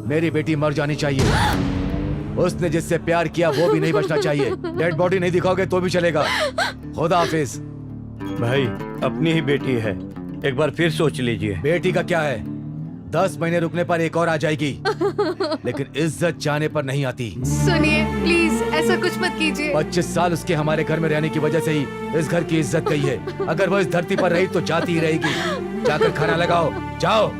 मेरी बेटी मर जानी चाहिए। उसने जिससे प्यार किया वो भी नहीं बचना चाहिए। डेड बॉडी नहीं दिखाओगे तो भी चलेगा। खुदा हाफिज। भाई, अपनी ही बेटी है, एक बार फिर सोच लीजिए। बेटी का क्या है, 10 महीने रुकने पर एक और आ जाएगी, लेकिन इज्जत जाने पर नहीं आती। सुनिए प्लीज, ऐसा कुछ मत कीजिए। 25 साल उसके हमारे घर में रहने की वजह से ही इस घर की इज्जत गई है। अगर वो इस धरती पर रही तो जाती ही रहेगी। जाकर खाना लगाओ, जाओ।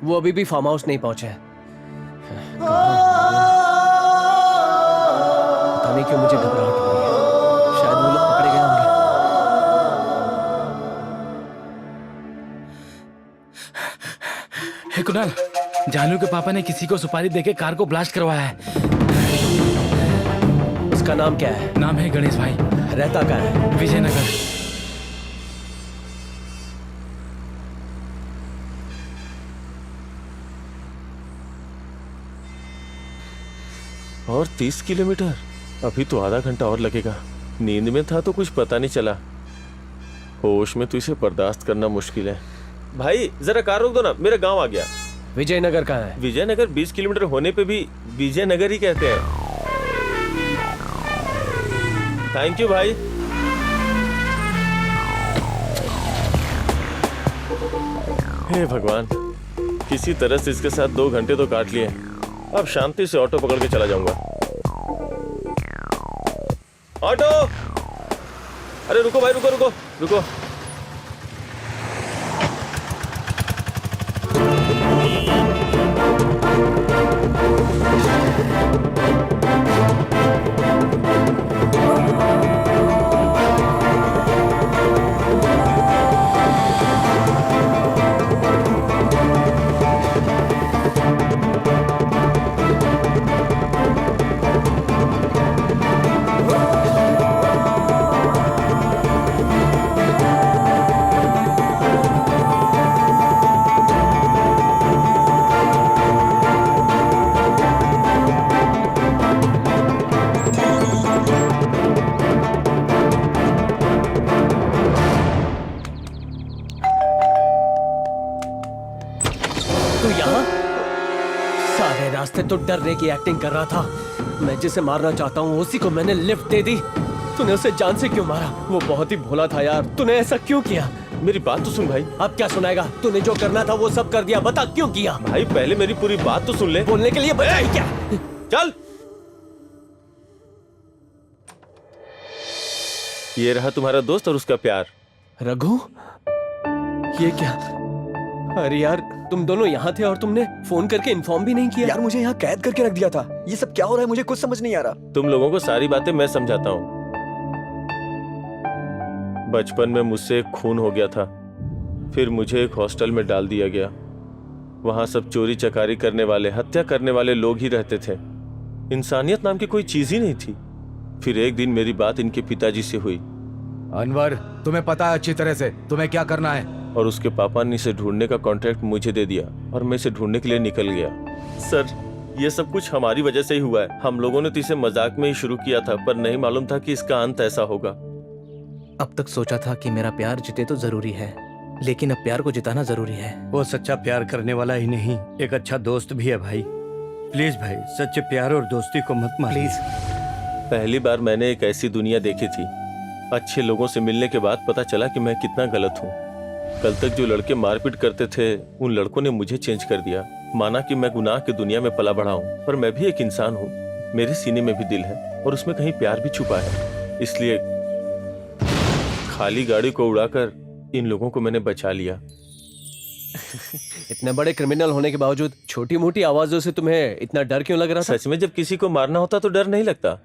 वो अभी भी फार्म हाउस नहीं पहुंचे हैं। पता नहीं क्यों मुझे घबराहट हो रही है, शायद वो लोग पकड़े गए होंगे। हे कुणाल, जानू के पापा ने किसी को सुपारी देके कार को ब्लास्ट करवाया है। उसका नाम क्या है? नाम है गणेश भाई। रहता कहाँ है? विजयनगर। और 30 किलोमीटर, अभी तो आधा घंटा और लगेगा। नींद में था तो कुछ पता नहीं चला, होश में तो इसे बर्दाश्त करना मुश्किल है। भाई जरा कार रोक दो ना, मेरा गांव आ गया। विजयनगर कहाँ है? विजयनगर 20 किलोमीटर होने पे भी विजयनगर ही कहते हैं। थैंक यू भाई। हे भगवान, किसी तरह से इसके साथ 2 घंटे तो काट लिए। अब शांति से ऑटो पकड़ के चला जाऊंगा। ऑटो! अरे रुको भाई, रुको रुको रुको। तू यहाँ? सारे रास्ते तो डरने की एक्टिंग कर रहा था। मैं जिसे मारना चाहता हूँ उसी को मैंने लिफ्ट दे दी। तूने उसे जान से क्यों मारा? वो बहुत ही भोला था यार, तूने ऐसा क्यों किया? मेरी बात तो सुन भाई। अब क्या सुनाएगा? तूने जो करना था वो सब कर दिया, बता क्यों किया? भाई पहले मेरी पूरी बात तो सुन ले। बोलने के लिए बता ही क्या? चल। ये रहा तुम्हारा दोस्त और उसका प्यार। रघु, ये क्या? अरे यार, तुम दोनों यहाँ थे और तुमने फोन करके इन्फॉर्म भी नहीं किया। यार मुझे यहाँ कैद करके रख दिया था। ये सब क्या हो रहा है मुझे कुछ समझ नहीं आ रहा। तुम लोगों को सारी बातें मैं समझाता हूँ। बचपन में मुझसे एक खून हो गया था, फिर मुझे एक हॉस्टल में डाल दिया गया। वहां सब चोरी चकारी करने वाले, हत्या करने वाले लोग ही रहते थे। इंसानियत नाम की कोई चीज ही नहीं थी। फिर एक दिन मेरी बात इनके पिताजी से हुई। अनवर, तुम्हें पता है अच्छी तरह से तुम्हें क्या करना है। और उसके पापा ने इसे ढूंढने का कॉन्ट्रैक्ट मुझे दे दिया और मैं इसे ढूंढने के लिए निकल गया। सर, ये सब कुछ हमारी वजह से ही हुआ है। हम लोगों ने तो इसे मजाक में ही शुरू किया था, पर नहीं मालूम था कि इसका अंत ऐसा होगा। अब तक सोचा था कि मेरा प्यार जीते तो जरूरी है, लेकिन अब प्यार को जिताना जरूरी है। वो सच्चा प्यार करने वाला ही नहीं, एक अच्छा दोस्त भी है भाई। प्लीज भाई, सच्चे प्यार और दोस्ती को मत मार। प्लीज। पहली बार मैंने एक ऐसी दुनिया देखी थी। अच्छे लोगों से मिलने के बाद पता चला कि मैं कितना गलत हूँ। कल तक जो लड़के मारपीट करते थे, उन लड़कों ने मुझे चेंज कर दिया। माना कि मैं गुनाह की दुनिया में पला बढ़ा हूँ, पर मैं भी एक इंसान हूँ। मेरे सीने में भी दिल है और उसमें कहीं प्यार भी छुपा है। इसलिए खाली गाड़ी को उड़ाकर इन लोगों को मैंने बचा लिया। इतने बड़े क्रिमिनल होने के बावजूद छोटी मोटी आवाजों से तुम्हें इतना डर क्यों लग रहा था? सच में जब किसी को मारना होता तो डर नहीं लगता,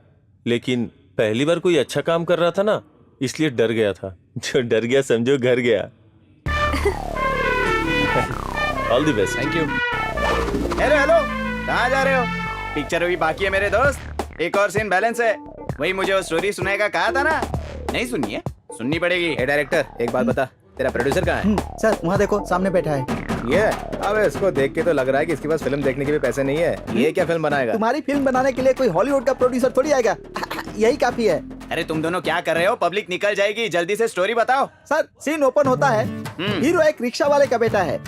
लेकिन पहली बार कोई अच्छा काम कर रहा था ना, इसलिए डर गया था। जो डर गया समझो घर गया। All the best. Thank you. Hello, कहाँ जा रहे हो? पिक्चर अभी बाकी है मेरे दोस्त, एक और सीन बैलेंस है। वही मुझे वो स्टोरी सुनाएगा कहा था ना, नहीं सुनी है? सुननी पड़ेगी। ए डायरेक्टर, एक बात बता, तेरा प्रोड्यूसर कहाँ है? सर वहाँ देखो, सामने बैठा है। ये अबे इसको देख के तो लग रहा है कि इसके पास फिल्म देखने के भी पैसे नहीं है। ये क्या फिल्म बनाएगा? तुम्हारी फिल्म बनाने के लिए कोई हॉलीवुड का प्रोड्यूसर थोड़ी आएगा। यही काफी है। अरे तुम दोनों क्या कर रहे हो? पब्लिक निकल जाएगी, जल्दी से स्टोरी बताओ। सर, सीन ओपन होता है। हीरो एक रिक्शा वाले का बेटा है।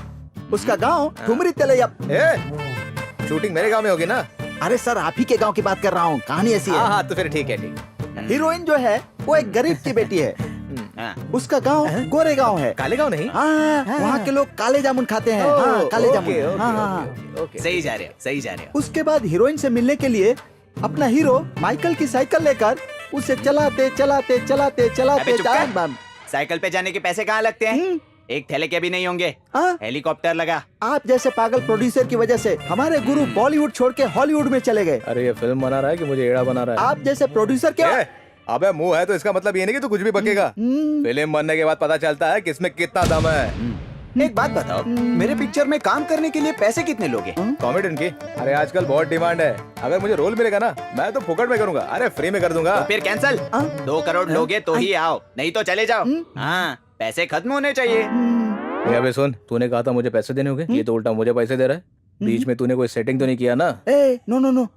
उसका गांव ठुमरी तेलैया। शूटिंग मेरे गांव में होगी ना? अरे सर, आप ही के गांव की बात कर रहा हूँ। कहानी ऐसी है। हाँ, तो फिर ठीक है। हीरोइन जो है वो एक गरीब की बेटी है। उसका गांव गोरे गांव है। काले गांव नहीं? हाँ, वहाँ के लोग काले जामुन खाते हैं। हाँ, काले जामुन। हाँ। सही जा रहे हो, सही जा रहे हो। उसके बाद हीरोइन से मिलने के लिए अपना हीरो माइकल की साइकिल लेकर उसे चलाते चलाते चलाते चलाते साइकिल पे जाने के पैसे कहाँ लगते हैं? एक थैले के भी नहीं होंगे। हेलीकॉप्टर लगा। आप जैसे पागल प्रोड्यूसर की वजह से हमारे गुरु बॉलीवुड छोड़ के हॉलीवुड में चले गए। अरे ये फिल्म बना रहा है कि मुझे एड़ा बना रहा है? आप जैसे प्रोड्यूसर क्या? अबे मुंह है तो इसका मतलब ये नहीं कि तू कुछ भी बकेगा। फिल्म बनने के बाद पता चलता है कि इसमें कितना दम है। एक बात बताओ, मेरे पिक्चर में काम करने के लिए पैसे कितने लोगे? कॉमेडियन की? अरे आजकल बहुत डिमांड है। अगर मुझे रोल मिलेगा ना, मैं तो फुकट में करूंगा। अरे फ्री में कर दूंगा। तो फिर कैंसल। 2 करोड़ लोगे तो ही आओ, नहीं तो चले जाओ। हाँ, पैसे खत्म होने चाहिए। अबे सुन, तूने कहा था मुझे पैसे देने होंगे, ये तो उल्टा मुझे पैसे दे रहा है। बीच में तूने कोई सेटिंग तो नहीं किया ना? नो।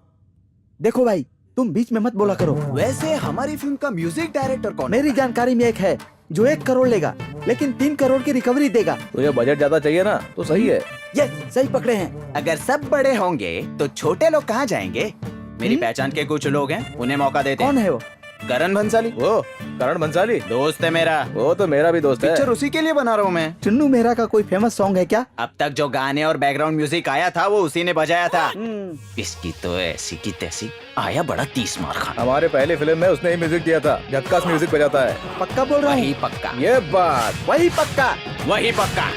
देखो भाई, तुम बीच में मत बोला करो। वैसे हमारी फिल्म का म्यूजिक डायरेक्टर कौन? मेरी जानकारी में एक है जो 1 करोड़ लेगा, लेकिन 3 करोड़ की रिकवरी देगा। तुझे बजट ज्यादा चाहिए ना, तो सही है। ये सही पकड़े हैं। अगर सब बड़े होंगे तो छोटे लोग कहाँ जाएंगे? मेरी पहचान के कुछ लोग हैं, उन्हें मौका देते हैं। कौन है वो? करण भंसाली। वो करण भंसाली दोस्त है मेरा। वो तो मेरा भी दोस्त है। पिक्चर उसी के लिए बना रहा हूँ मैं। चुन्नू मेहरा का कोई फेमस सॉन्ग है क्या? अब तक जो गाने और बैकग्राउंड म्यूजिक आया था वो उसी ने बजाया था। इसकी तो ऐसी की तैसी, आया बड़ा 30 मार खा। हमारे पहले फिल्म में उसने ही म्यूजिक दिया था। झक्कास म्यूजिक बजाता है। पक्का बोल रहा हूँ? वही पक्का। ये बात वही पक्का। वही पक्का।